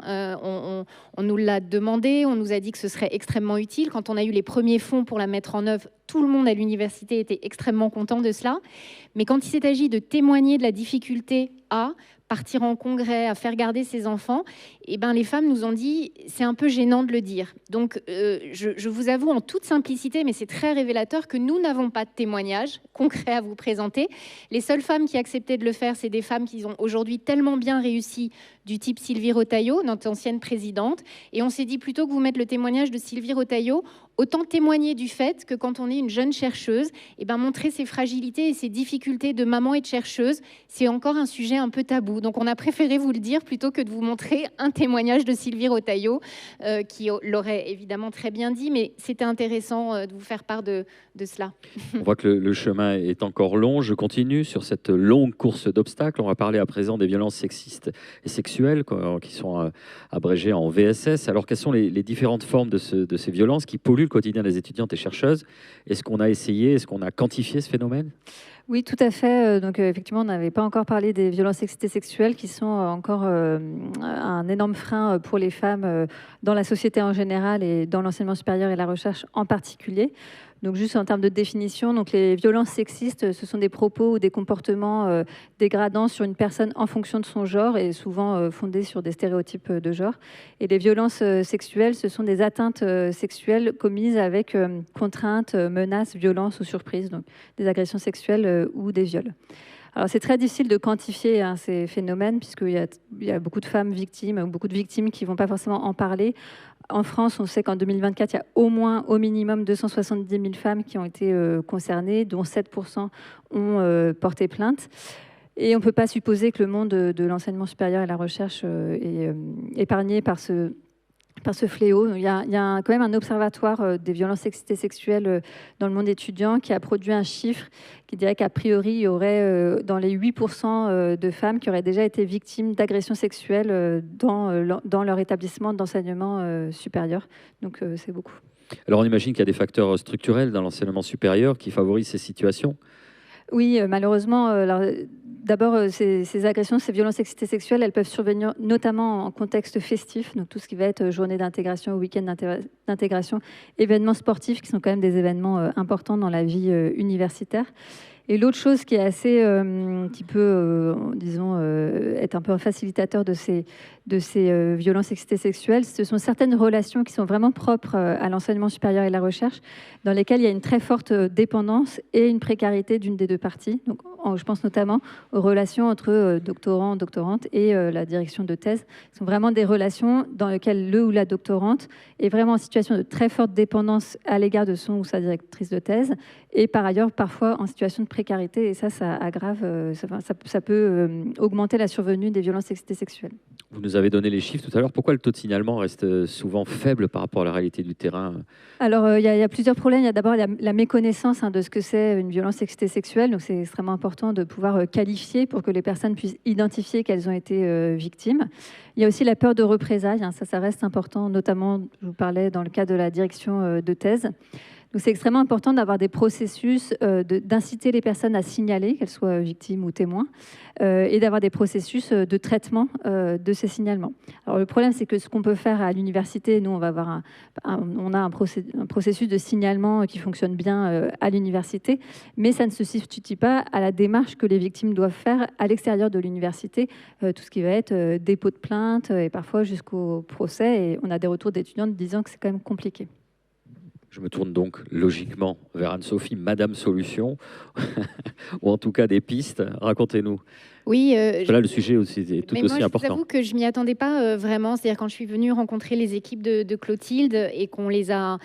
On nous l'a demandé, on nous a dit que ce serait extrêmement utile. Quand on a eu les premiers fonds pour la mettre en œuvre, tout le monde à l'université était extrêmement content de cela. Mais quand il s'est agi de témoigner de la difficulté à partir en congrès, à faire garder ses enfants, eh ben, les femmes nous ont dit c'est un peu gênant de le dire. Donc, je vous avoue en toute simplicité, mais c'est très révélateur, que nous n'avons pas de témoignage concret à vous présenter. Les seules femmes qui acceptaient de le faire, c'est des femmes qui ont aujourd'hui tellement bien réussi, du type Sylvie Retailleau, notre ancienne présidente. Et on s'est dit, plutôt que vous mettre le témoignage de Sylvie Retailleau, autant témoigner du fait que quand on est une jeune chercheuse, eh ben, montrer ses fragilités et ses difficultés de maman et de chercheuse, c'est encore un sujet un peu tabou. Donc on a préféré vous le dire plutôt que de vous montrer un témoignage de Sylvie Retailleau, qui l'aurait évidemment très bien dit, mais c'était intéressant de vous faire part de cela. On voit que le chemin est encore long. Je continue sur cette longue course d'obstacles. On va parler à présent des violences sexistes et sexuelles qui sont abrégées en VSS. Alors, quelles sont les différentes formes de ces violences qui polluent le quotidien des étudiantes et chercheuses? Est-ce qu'on a essayé, est-ce qu'on a quantifié ce phénomène? Oui, tout à fait. Donc, effectivement, on n'avait pas encore parlé des violences sexistes et sexuelles qui sont encore un énorme frein pour les femmes dans la société en général et dans l'enseignement supérieur et la recherche en particulier. Donc, juste en termes de définition, donc les violences sexistes, ce sont des propos ou des comportements dégradants sur une personne en fonction de son genre et souvent fondés sur des stéréotypes de genre. Et les violences sexuelles, ce sont des atteintes sexuelles commises avec contraintes, menaces, violences ou surprises, donc des agressions sexuelles ou des viols. Alors, c'est très difficile de quantifier ces phénomènes puisqu'il y a beaucoup de femmes victimes, beaucoup de victimes qui ne vont pas forcément en parler. En France, on sait qu'en 2024, il y a au minimum 270 000 femmes qui ont été concernées, dont 7% ont porté plainte. Et on ne peut pas supposer que le monde de l'enseignement supérieur et la recherche est épargné par ce fléau. Il y a quand même un observatoire des violences sexistes et sexuelles dans le monde étudiant qui a produit un chiffre qui dirait qu'a priori, il y aurait dans les 8% de femmes qui auraient déjà été victimes d'agressions sexuelles dans leur établissement d'enseignement supérieur. Donc, c'est beaucoup. Alors, on imagine qu'il y a des facteurs structurels dans l'enseignement supérieur qui favorisent ces situations. Oui, malheureusement. D'abord, ces agressions, ces violences sexistes et sexuelles, elles peuvent survenir notamment en contexte festif, donc tout ce qui va être journée d'intégration, week-end d'intégration, événements sportifs qui sont quand même des événements importants dans la vie universitaire. Et l'autre chose qui est assez, qui peut, disons, être un peu un facilitateur de ces violences sexistes et sexuelles, ce sont certaines relations qui sont vraiment propres à l'enseignement supérieur et la recherche, dans lesquelles il y a une très forte dépendance et une précarité d'une des deux parties. Donc, je pense notamment aux relations entre doctorants, doctorantes et la direction de thèse. Ce sont vraiment des relations dans lesquelles le ou la doctorante est vraiment en situation de très forte dépendance à l'égard de son ou sa directrice de thèse, et par ailleurs parfois en situation de précarité, et ça aggrave, ça peut augmenter la survenue des violences sexuelles. Vous nous avez donné les chiffres tout à l'heure. Pourquoi le taux de signalement reste souvent faible par rapport à la réalité du terrain? Alors, il y a plusieurs problèmes. Il y a d'abord la méconnaissance de ce que c'est une violence sexuelle. Donc, c'est extrêmement important de pouvoir qualifier pour que les personnes puissent identifier qu'elles ont été victimes. Il y a aussi la peur de représailles. Ça reste important, notamment, je vous parlais dans le cas de la direction de thèse. Donc, c'est extrêmement important d'avoir des processus, d'inciter les personnes à signaler, qu'elles soient victimes ou témoins, et d'avoir des processus de traitement de ces signalements. Alors, le problème, c'est que ce qu'on peut faire à l'université, nous, on va avoir un processus de signalement qui fonctionne bien à l'université, mais ça ne se substitue pas à la démarche que les victimes doivent faire à l'extérieur de l'université, tout ce qui va être dépôt de plainte et parfois jusqu'au procès. Et on a des retours d'étudiantes disant que c'est quand même compliqué. Je me tourne donc logiquement vers Anne-Sophie, Madame Solution, ou en tout cas des pistes. Racontez-nous. Oui, là, le sujet aussi est tout aussi important. Je vous avoue que je m'y attendais pas vraiment. C'est-à-dire quand je suis venue rencontrer les équipes de Clotilde et qu'on les a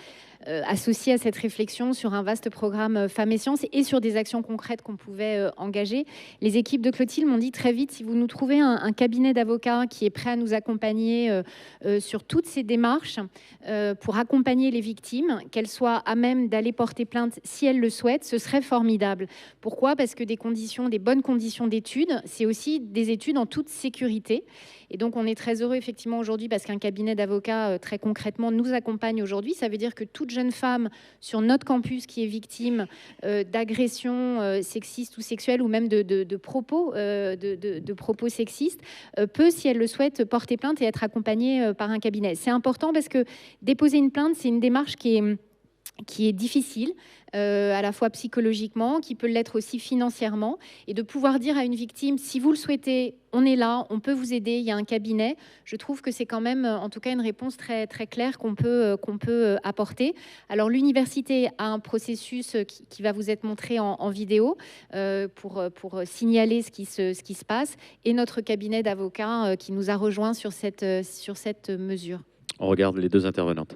associés à cette réflexion sur un vaste programme Femmes et Sciences et sur des actions concrètes qu'on pouvait engager, les équipes de Clotilde m'ont dit très vite, si vous nous trouvez un cabinet d'avocats qui est prêt à nous accompagner sur toutes ces démarches pour accompagner les victimes, qu'elles soient à même d'aller porter plainte si elles le souhaitent, ce serait formidable. Pourquoi ? Parce que des bonnes conditions d'études, c'est aussi des études en toute sécurité. Et donc, on est très heureux, effectivement, aujourd'hui, parce qu'un cabinet d'avocats, très concrètement, nous accompagne aujourd'hui. Ça veut dire que toute jeune femme sur notre campus qui est victime d'agressions sexistes ou sexuelles, ou même de propos sexistes, peut, si elle le souhaite, porter plainte et être accompagnée par un cabinet. C'est important parce que déposer une plainte, c'est une démarche qui est difficile, à la fois psychologiquement, qui peut l'être aussi financièrement, et de pouvoir dire à une victime, si vous le souhaitez, on est là, on peut vous aider, il y a un cabinet. Je trouve que c'est quand même, en tout cas, une réponse très, très claire qu'on peut apporter. Alors, l'université a un processus qui va vous être montré en vidéo pour signaler ce qui se passe, et notre cabinet d'avocats qui nous a rejoints sur cette mesure. On regarde les deux intervenantes.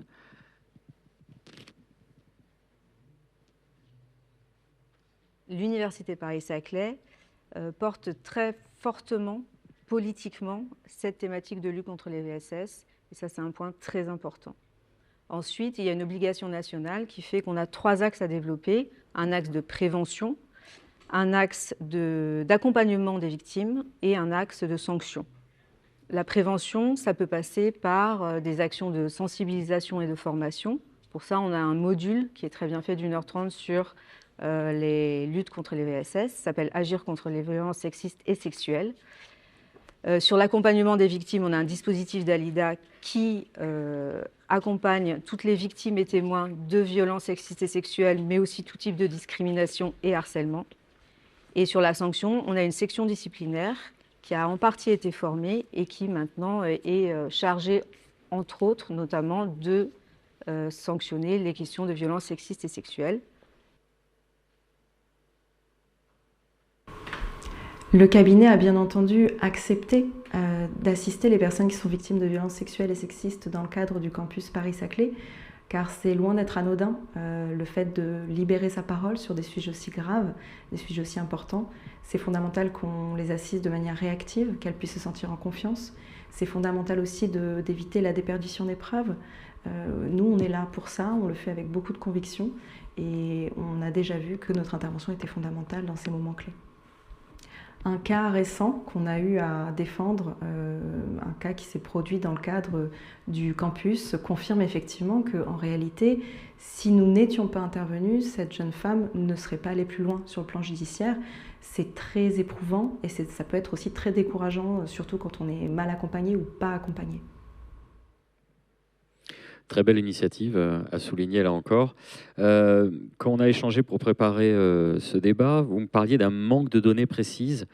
L'Université Paris-Saclay porte très fortement, politiquement, cette thématique de lutte contre les VSS. Et ça, c'est un point très important. Ensuite, il y a une obligation nationale qui fait qu'on a 3 axes à développer. Un axe de prévention, un axe d'accompagnement des victimes et un axe de sanction. La prévention, ça peut passer par des actions de sensibilisation et de formation. Pour ça, on a un module qui est très bien fait d'1h30 sur les luttes contre les VSS, ça s'appelle « Agir contre les violences sexistes et sexuelles ». Sur l'accompagnement des victimes, on a un dispositif d'Alida qui accompagne toutes les victimes et témoins de violences sexistes et sexuelles, mais aussi tout type de discrimination et harcèlement. Et sur la sanction, on a une section disciplinaire qui a en partie été formée et qui maintenant est chargée, entre autres, notamment de sanctionner les questions de violences sexistes et sexuelles. Le cabinet a bien entendu accepté d'assister les personnes qui sont victimes de violences sexuelles et sexistes dans le cadre du campus Paris-Saclay, car c'est loin d'être anodin le fait de libérer sa parole sur des sujets aussi graves, des sujets aussi importants. C'est fondamental qu'on les assiste de manière réactive, qu'elles puissent se sentir en confiance. C'est fondamental aussi d'éviter la déperdition des preuves. Nous, on est là pour ça, on le fait avec beaucoup de conviction et on a déjà vu que notre intervention était fondamentale dans ces moments clés. Un cas récent qu'on a eu à défendre, un cas qui s'est produit dans le cadre du campus, confirme effectivement qu'en réalité, si nous n'étions pas intervenus, cette jeune femme ne serait pas allée plus loin sur le plan judiciaire. C'est très éprouvant et ça peut être aussi très décourageant, surtout quand on est mal accompagné ou pas accompagné. Très belle initiative à souligner là encore. Quand on a échangé pour préparer ce débat, vous me parliez d'un manque de données précises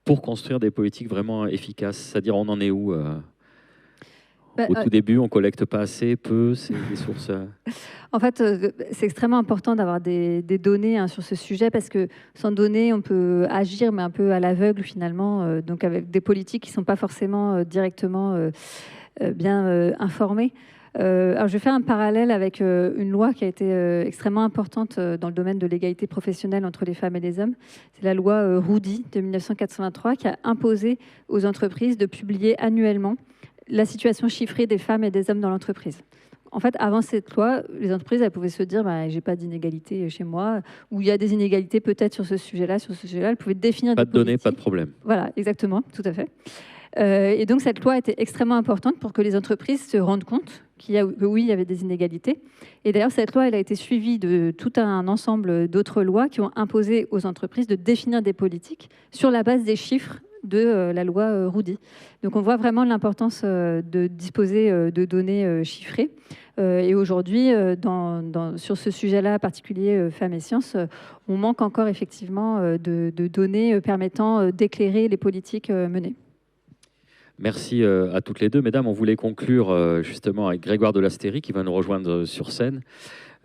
pour construire des politiques vraiment efficaces. C'est-à-dire, on en est où au tout début, on collecte pas assez, peu, c'est des sources... En fait, c'est extrêmement important d'avoir des données sur ce sujet parce que sans données, on peut agir, mais un peu à l'aveugle finalement, donc avec des politiques qui ne sont pas forcément directement bien informées. Alors, je vais faire un parallèle avec une loi qui a été extrêmement importante dans le domaine de l'égalité professionnelle entre les femmes et les hommes. C'est la loi Roudy de 1983 qui a imposé aux entreprises de publier annuellement la situation chiffrée des femmes et des hommes dans l'entreprise. En fait, avant cette loi, les entreprises elles pouvaient se dire j'ai pas d'inégalité chez moi, ou il y a des inégalités peut-être sur ce sujet-là, elles pouvaient définir pas des de données, politiques. pas de problème. Voilà, exactement, tout à fait. Et donc cette loi était extrêmement importante pour que les entreprises se rendent compte que oui, il y avait des inégalités. Et d'ailleurs, cette loi elle a été suivie de tout un ensemble d'autres lois qui ont imposé aux entreprises de définir des politiques sur la base des chiffres de la loi Roudy. Donc on voit vraiment l'importance de disposer de données chiffrées. Et aujourd'hui, sur ce sujet-là particulier, femmes et sciences, on manque encore effectivement de données permettant d'éclairer les politiques menées. Merci à toutes les deux. Mesdames, on voulait conclure justement avec Grégoire de Lasteyrie qui va nous rejoindre sur scène.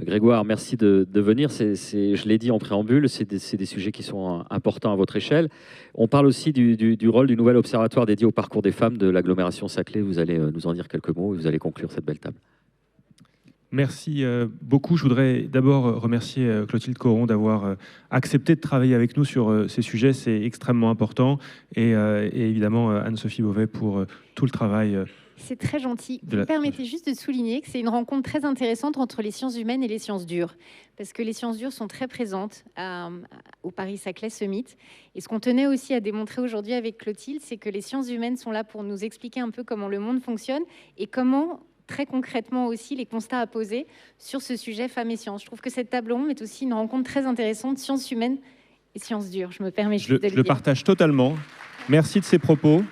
Grégoire, merci de venir. Je l'ai dit en préambule, c'est des sujets qui sont importants à votre échelle. On parle aussi du rôle du nouvel observatoire dédié au parcours des femmes de l'agglomération Saclay. Vous allez nous en dire quelques mots et vous allez conclure cette belle table. Merci beaucoup. Je voudrais d'abord remercier Clotilde Coron d'avoir accepté de travailler avec nous sur ces sujets. C'est extrêmement important. Et évidemment, Anne-Sophie Beauvais pour tout le travail. C'est très gentil. Vous me permettez juste de souligner que c'est une rencontre très intéressante entre les sciences humaines et les sciences dures, parce que les sciences dures sont très présentes au Paris-Saclay Summit. Et ce qu'on tenait aussi à démontrer aujourd'hui avec Clotilde, c'est que les sciences humaines sont là pour nous expliquer un peu comment le monde fonctionne et comment, très concrètement aussi, les constats à poser sur ce sujet femmes et sciences. Je trouve que cette table ronde est aussi une rencontre très intéressante, sciences humaines et sciences dures. Je me permets juste de le dire. Je le partage totalement. Merci de ces propos.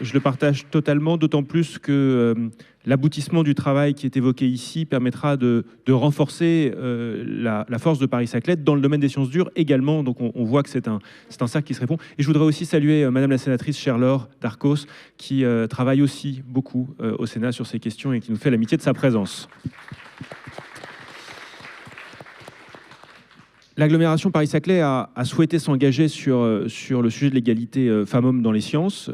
Je le partage totalement, d'autant plus que l'aboutissement du travail qui est évoqué ici permettra de renforcer la force de Paris-Saclay dans le domaine des sciences dures également. Donc on voit que c'est un cercle qui se répond. Et je voudrais aussi saluer Madame la sénatrice Cherlaure Darcos qui travaille aussi beaucoup au Sénat sur ces questions et qui nous fait l'amitié de sa présence. L'agglomération Paris-Saclay a souhaité s'engager sur le sujet de l'égalité femmes-hommes dans les sciences.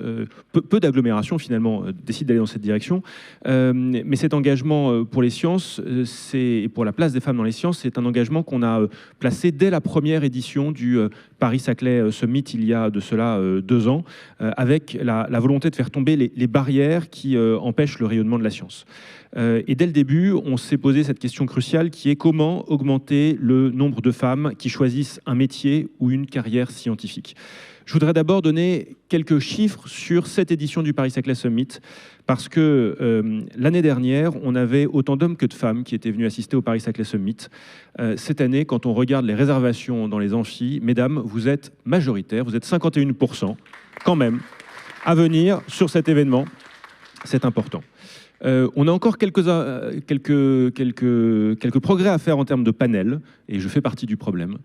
Peu d'agglomérations, finalement, décident d'aller dans cette direction. Mais cet engagement pour les sciences, et pour la place des femmes dans les sciences, c'est un engagement qu'on a placé dès la première édition du Paris-Saclay Summit, il y a de cela 2 ans, avec la volonté de faire tomber les barrières qui empêchent le rayonnement de la science. Et dès le début, on s'est posé cette question cruciale qui est comment augmenter le nombre de femmes qui choisissent un métier ou une carrière scientifique. Je voudrais d'abord donner quelques chiffres sur cette édition du Paris-Saclay Summit, parce que l'année dernière, on avait autant d'hommes que de femmes qui étaient venus assister au Paris-Saclay Summit. Cette année, quand on regarde les réservations dans les amphis, mesdames, vous êtes majoritaires, vous êtes 51% quand même à venir sur cet événement. C'est important. On a encore quelques progrès à faire en termes de panel, et je fais partie du problème,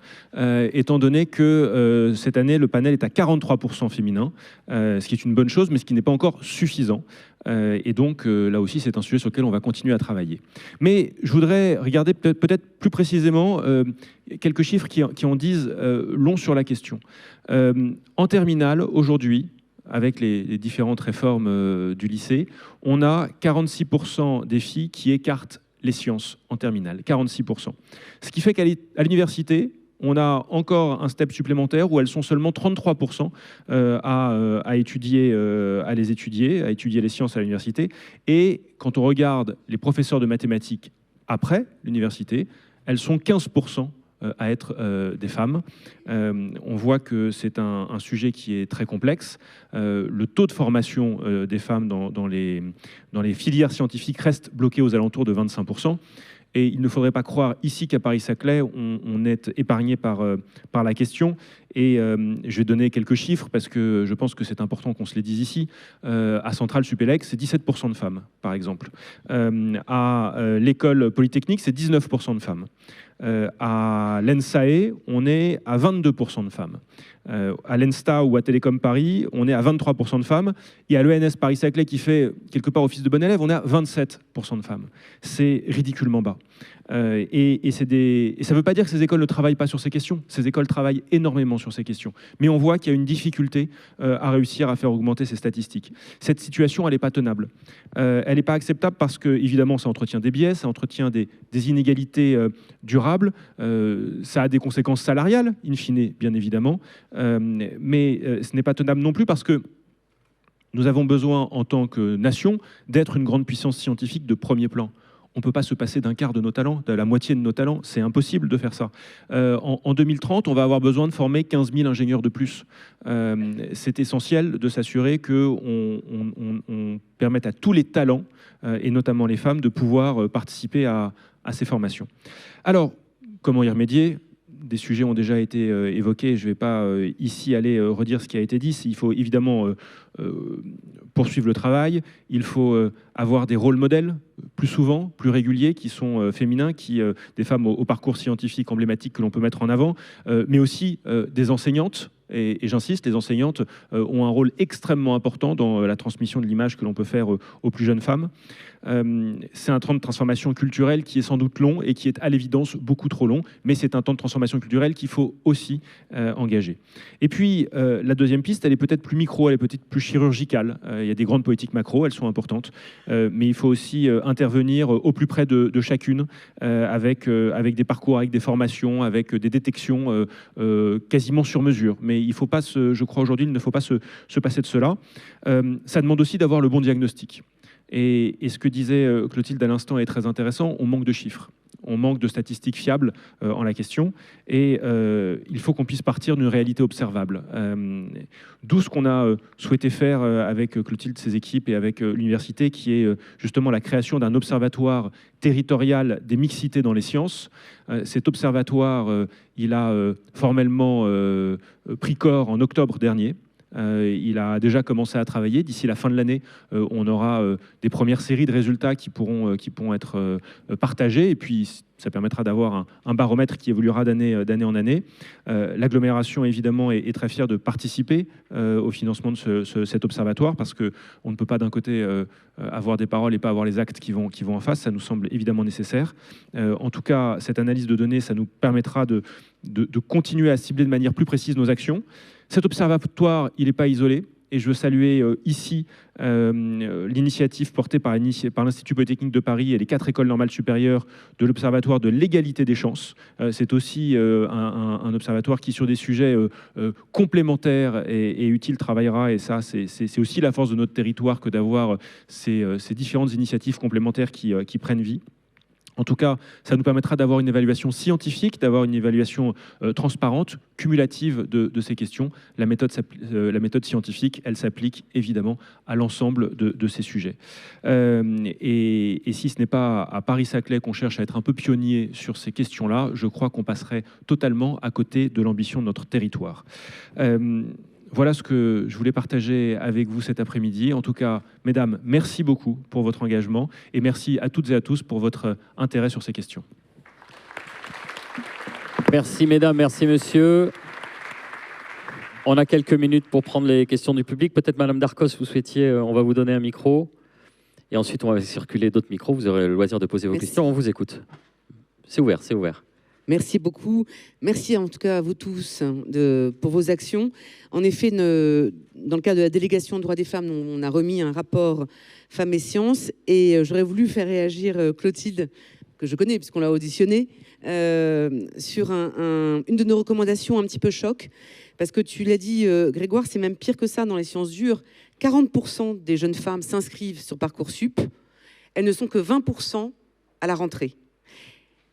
étant donné que cette année, le panel est à 43% féminin, ce qui est une bonne chose, mais ce qui n'est pas encore suffisant. Et donc, là aussi, c'est un sujet sur lequel on va continuer à travailler. Mais je voudrais regarder peut-être plus précisément quelques chiffres qui en disent long sur la question. En terminale, aujourd'hui, avec les différentes réformes du lycée, on a 46% des filles qui écartent les sciences en terminale, 46%. Ce qui fait qu'à l'université, on a encore un step supplémentaire où elles sont seulement 33% à étudier les sciences à l'université. Et quand on regarde les professeurs de mathématiques après l'université, elles sont 15% à être des femmes. On voit que c'est un sujet qui est très complexe. Le taux de formation des femmes dans les filières scientifiques reste bloqué aux alentours de 25%. Et il ne faudrait pas croire ici qu'à Paris-Saclay, on est épargné par la question. Et je vais donner quelques chiffres parce que je pense que c'est important qu'on se les dise ici. À Centrale Supélec, c'est 17% de femmes, par exemple. À l'école polytechnique, c'est 19% de femmes. À l'ENSAE, on est à 22% de femmes. À l'ENSTA ou à Télécom Paris, on est à 23% de femmes. Et à l'ENS Paris-Saclay, qui fait quelque part office de bon élève, on est à 27% de femmes. C'est ridiculement bas. Et ça ne veut pas dire que ces écoles ne travaillent pas sur ces questions. Ces écoles travaillent énormément sur ces questions. Mais on voit qu'il y a une difficulté à réussir à faire augmenter ces statistiques. Cette situation, elle n'est pas tenable. Elle n'est pas acceptable parce que, évidemment, ça entretient des biais, ça entretient des inégalités durables, ça a des conséquences salariales, in fine, bien évidemment. Mais ce n'est pas tenable non plus parce que nous avons besoin, en tant que nation, d'être une grande puissance scientifique de premier plan. On ne peut pas se passer d'un quart de nos talents, de la moitié de nos talents. C'est impossible de faire ça. En 2030, on va avoir besoin de former 15 000 ingénieurs de plus. C'est essentiel de s'assurer qu'on permette à tous les talents, et notamment les femmes, de pouvoir participer à ces formations. Alors, comment y remédier ? Des sujets ont déjà été évoqués. Je ne vais pas ici aller redire ce qui a été dit. Il faut évidemment poursuivre le travail. Il faut avoir des rôles modèles plus souvent, plus réguliers, qui sont féminins, des femmes au parcours scientifique emblématique que l'on peut mettre en avant, mais aussi des enseignantes. Et j'insiste, les enseignantes ont un rôle extrêmement important dans la transmission de l'image que l'on peut faire aux plus jeunes femmes. C'est un temps de transformation culturelle qui est sans doute long et qui est à l'évidence beaucoup trop long, mais c'est un temps de transformation culturelle qu'il faut aussi engager. Et puis, la deuxième piste, elle est peut-être plus micro, elle est peut-être plus chirurgicale. Il y a des grandes politiques macro, elles sont importantes, mais il faut aussi intervenir au plus près de chacune, avec des parcours, avec des formations, avec des détections quasiment sur mesure. Mais il faut pas je crois aujourd'hui, il ne faut pas se passer de cela. Ça demande aussi d'avoir le bon diagnostic. Et ce que disait Clotilde à l'instant est très intéressant, on manque de chiffres. On manque de statistiques fiables en la question, et il faut qu'on puisse partir d'une réalité observable. D'où ce qu'on a souhaité faire avec Clotilde, ses équipes et avec l'université, qui est justement la création d'un observatoire territorial des mixités dans les sciences. Cet observatoire, il a formellement pris corps en octobre dernier. Il a déjà commencé à travailler. D'ici la fin de l'année, on aura des premières séries de résultats qui pourront être partagés. Et puis, ça permettra d'avoir un baromètre qui évoluera d'année en année. L'agglomération, évidemment, est très fière de participer au financement de cet observatoire, parce qu'on ne peut pas, d'un côté, avoir des paroles et pas avoir les actes qui vont en face. Ça nous semble évidemment nécessaire. En tout cas, cette analyse de données, ça nous permettra de continuer à cibler de manière plus précise nos actions. Cet observatoire, il n'est pas isolé, et je veux saluer ici l'initiative portée par l'Institut Polytechnique de Paris et les 4 écoles normales supérieures de l'Observatoire de l'égalité des chances. C'est aussi un observatoire qui, sur des sujets complémentaires et utiles, travaillera, et ça, c'est aussi la force de notre territoire que d'avoir ces différentes initiatives complémentaires qui prennent vie. En tout cas, ça nous permettra d'avoir une évaluation scientifique, d'avoir une évaluation transparente, cumulative de ces questions. La méthode scientifique, elle s'applique évidemment à l'ensemble de ces sujets. Et si ce n'est pas à Paris-Saclay qu'on cherche à être un peu pionnier sur ces questions-là, je crois qu'on passerait totalement à côté de l'ambition de notre territoire. Voilà ce que je voulais partager avec vous cet après-midi. En tout cas, mesdames, merci beaucoup pour votre engagement, et merci à toutes et à tous pour votre intérêt sur ces questions. Merci mesdames, merci messieurs. On a quelques minutes pour prendre les questions du public. Peut-être Madame Darcos, vous souhaitiez, on va vous donner un micro, et ensuite on va circuler d'autres micros. Vous aurez le loisir de poser vos questions. On vous écoute. C'est ouvert, c'est ouvert. Merci beaucoup. Merci en tout cas à vous tous pour vos actions. En effet, dans le cadre de la délégation droits des femmes, on a remis un rapport Femmes et Sciences, et j'aurais voulu faire réagir Clotilde, que je connais puisqu'on l'a auditionnée, sur une de nos recommandations un petit peu choc, parce que tu l'as dit, Grégoire, c'est même pire que ça dans les sciences dures. 40% des jeunes femmes s'inscrivent sur Parcoursup, elles ne sont que 20% à la rentrée.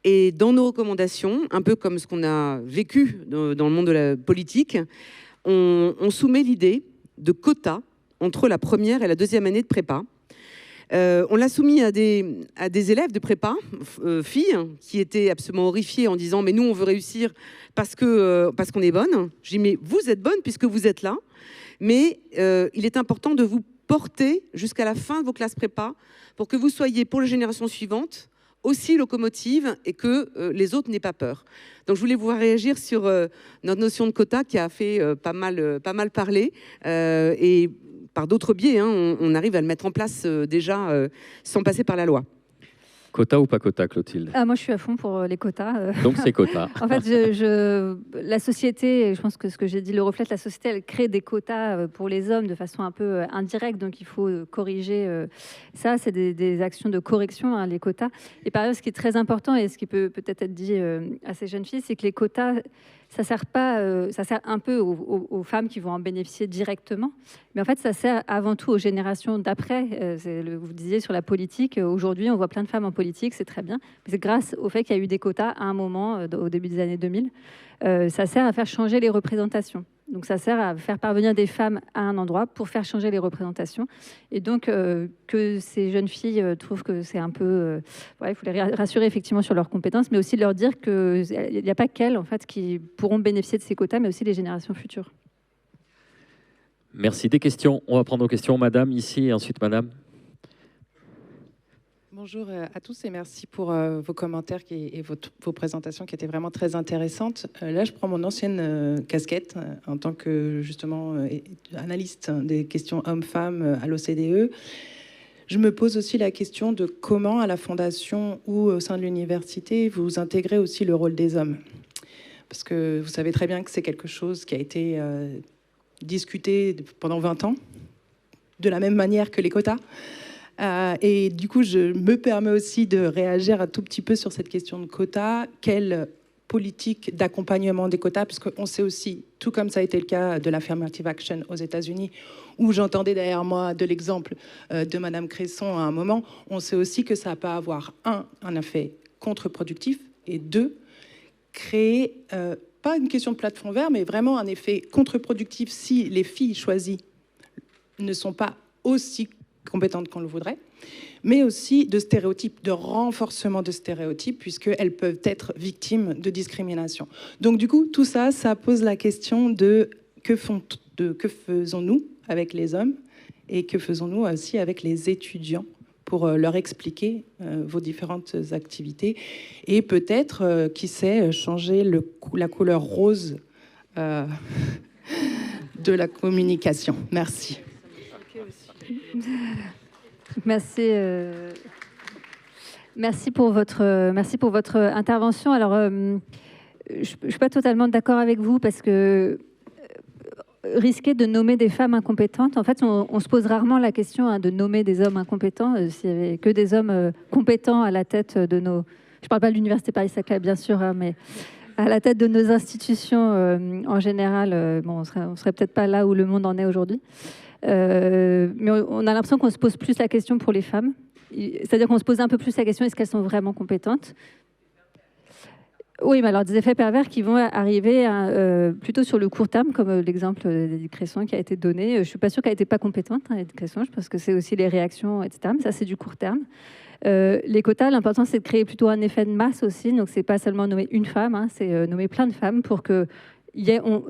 Et dans nos recommandations, un peu comme ce qu'on a vécu dans le monde de la politique, on soumet l'idée de quotas entre la première et la deuxième année de prépa. On l'a soumis à des élèves de prépa, filles, qui étaient absolument horrifiées en disant « mais nous, on veut réussir parce qu'on est bonne ». Je dis « mais vous êtes bonne puisque vous êtes là, mais il est important de vous porter jusqu'à la fin de vos classes prépa pour que vous soyez, pour les générations suivantes, aussi locomotive et que les autres n'aient pas peur. Donc je voulais vous voir réagir sur notre notion de quota qui a fait pas mal parler et par d'autres biais, hein, on arrive à le mettre en place déjà sans passer par la loi. Quota ou pas quota, Clotilde? Moi, je suis à fond pour les quotas. Donc, c'est quota. En fait, la société, je pense que ce que j'ai dit le reflète, la société, elle crée des quotas pour les hommes de façon un peu indirecte, donc il faut corriger ça. C'est des actions de correction, hein, les quotas. Et par ailleurs, ce qui est très important et ce qui peut peut-être être dit à ces jeunes filles, c'est que les quotas, ça sert un peu aux femmes qui vont en bénéficier directement, mais en fait, ça sert avant tout aux générations d'après. Vous disiez sur la politique, aujourd'hui, on voit plein de femmes en politique, c'est très bien, mais c'est grâce au fait qu'il y a eu des quotas à un moment, au début des années 2000. Ça sert à faire changer les représentations. Donc ça sert à faire parvenir des femmes à un endroit pour faire changer les représentations. Et donc que ces jeunes filles trouvent que c'est un peu... il faut les rassurer effectivement sur leurs compétences, mais aussi leur dire qu'il n'y a pas qu'elles en fait, qui pourront bénéficier de ces quotas, mais aussi les générations futures. Merci. Des questions? On va prendre nos questions. Madame, ici, et ensuite Madame. Bonjour à tous et merci pour vos commentaires et vos présentations qui étaient vraiment très intéressantes. Là, je prends mon ancienne casquette en tant que justement analyste des questions hommes-femmes à l'OCDE. Je me pose aussi la question de comment à la Fondation ou au sein de l'université vous intégrez aussi le rôle des hommes. Parce que vous savez très bien que c'est quelque chose qui a été discuté pendant 20 ans, de la même manière que les quotas. Et du coup, je me permets aussi de réagir un tout petit peu sur cette question de quotas. Quelle politique d'accompagnement des quotas, puisqu'on sait aussi, tout comme ça a été le cas de l'Affirmative Action aux États-Unis, où j'entendais derrière moi de l'exemple de Madame Cresson à un moment, on sait aussi que ça peut avoir un effet contre-productif et deux, créer, pas une question de plafond vert, mais vraiment un effet contre-productif si les filles choisies ne sont pas aussi compétentes qu'on le voudrait, mais aussi de stéréotypes, de renforcement de stéréotypes, puisqu'elles peuvent être victimes de discrimination. Donc du coup, tout ça, ça pose la question de que faisons-nous avec les hommes et que faisons-nous aussi avec les étudiants pour leur expliquer vos différentes activités et peut-être, qui sait, changer la couleur rose de la communication. Merci. Merci. Merci pour votre intervention. Alors, je ne suis pas totalement d'accord avec vous parce que risquer de nommer des femmes incompétentes, en fait, on se pose rarement la question de nommer des hommes incompétents. S'il n'y avait que des hommes compétents à la tête de nos... Je ne parle pas de l'Université Paris-Saclay, bien sûr, mais à la tête de nos institutions en général, on ne serait peut-être pas là où le monde en est aujourd'hui. Mais on a l'impression qu'on se pose plus la question pour les femmes. C'est-à-dire qu'on se pose un peu plus la question, est-ce qu'elles sont vraiment compétentes? Oui, mais alors des effets pervers qui vont arriver plutôt sur le court terme, comme l'exemple d'Edith Cresson qui a été donné. Je ne suis pas sûre qu'elle n'était pas compétente, Edith Cresson, je pense que c'est aussi les réactions, etc. Mais ça, c'est du court terme. Les quotas, l'important, c'est de créer plutôt un effet de masse aussi. Donc, ce n'est pas seulement nommer une femme, c'est nommer plein de femmes pour que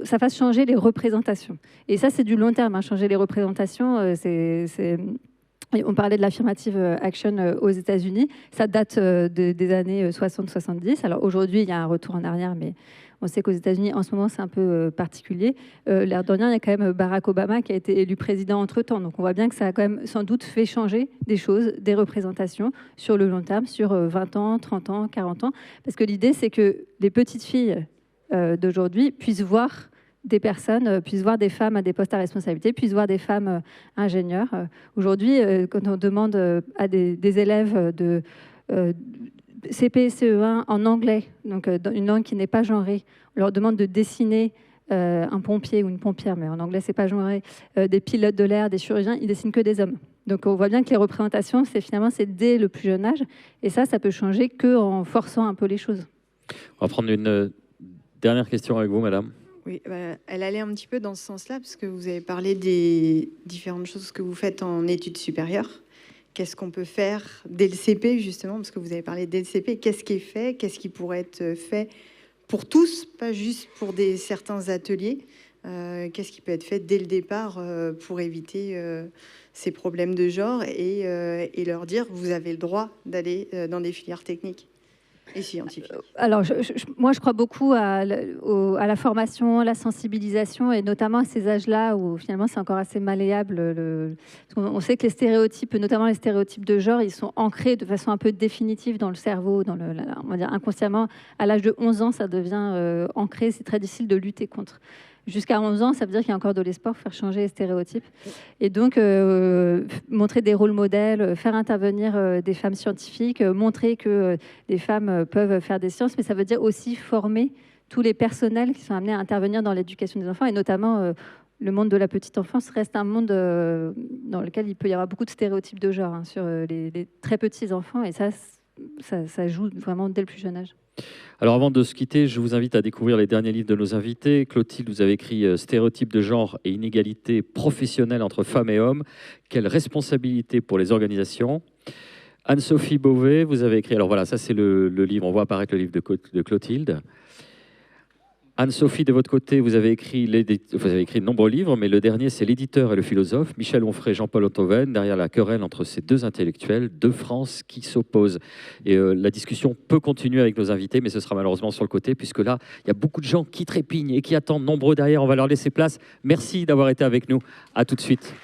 ça fasse changer les représentations. Et ça, c'est du long terme. Changer les représentations, on parlait de l'Affirmative Action aux États-Unis. Ça date des années 60-70. Alors aujourd'hui, il y a un retour en arrière, mais on sait qu'aux États-Unis, en ce moment, c'est un peu particulier. L'ère dernière, il y a quand même Barack Obama qui a été élu président entre-temps. Donc on voit bien que ça a quand même sans doute fait changer des choses, des représentations sur le long terme, sur 20 ans, 30 ans, 40 ans. Parce que l'idée, c'est que les petites filles d'aujourd'hui puissent voir des personnes, puissent voir des femmes à des postes à responsabilité, puissent voir des femmes ingénieurs. Aujourd'hui, quand on demande à des élèves de CP, CE1 en anglais, donc dans une langue qui n'est pas genrée, on leur demande de dessiner un pompier ou une pompière, mais en anglais, c'est pas genré, des pilotes de l'air, des chirurgiens, ils dessinent que des hommes. Donc on voit bien que les représentations, c'est dès le plus jeune âge, et ça peut changer qu'en forçant un peu les choses. On va prendre une dernière question avec vous, madame. Oui, elle allait un petit peu dans ce sens-là, parce que vous avez parlé des différentes choses que vous faites en études supérieures. Qu'est-ce qu'on peut faire dès le CP, justement, parce que vous avez parlé dès le CP. Qu'est-ce qui est fait? Qu'est-ce qui pourrait être fait pour tous, pas juste pour certains ateliers? Qu'est-ce qui peut être fait dès le départ pour éviter ces problèmes de genre et leur dire vous avez le droit d'aller dans des filières techniques et scientifiques? Alors, moi, je crois beaucoup à la formation, la sensibilisation, et notamment à ces âges-là où finalement c'est encore assez malléable. On sait que les stéréotypes, notamment les stéréotypes de genre, ils sont ancrés de façon un peu définitive dans le cerveau, on va dire inconsciemment. À l'âge de 11 ans, ça devient ancré, c'est très difficile de lutter contre. Jusqu'à 11 ans, ça veut dire qu'il y a encore de l'espoir pour faire changer les stéréotypes. Et donc, montrer des rôles modèles, faire intervenir des femmes scientifiques, montrer que des femmes peuvent faire des sciences, mais ça veut dire aussi former tous les personnels qui sont amenés à intervenir dans l'éducation des enfants, et notamment le monde de la petite enfance reste un monde dans lequel il peut y avoir beaucoup de stéréotypes de genre sur les très petits enfants, et ça joue vraiment dès le plus jeune âge. Alors avant de se quitter, je vous invite à découvrir les derniers livres de nos invités. Clotilde, vous avez écrit Stéréotypes de genre et inégalités professionnelles entre femmes et hommes. Quelle responsabilité pour les organisations. Anne-Sophie Beauvais, vous avez écrit, alors voilà, ça c'est le livre, on voit apparaître le livre de Clotilde. Anne-Sophie, de votre côté, vous avez écrit de nombreux livres, mais le dernier, c'est L'éditeur et le philosophe, Michel Onfray, Jean-Paul Enthoven, derrière la querelle entre ces deux intellectuels, deux France qui s'opposent. Et la discussion peut continuer avec nos invités, mais ce sera malheureusement sur le côté, puisque là, il y a beaucoup de gens qui trépignent et qui attendent nombreux derrière. On va leur laisser place. Merci d'avoir été avec nous. À tout de suite.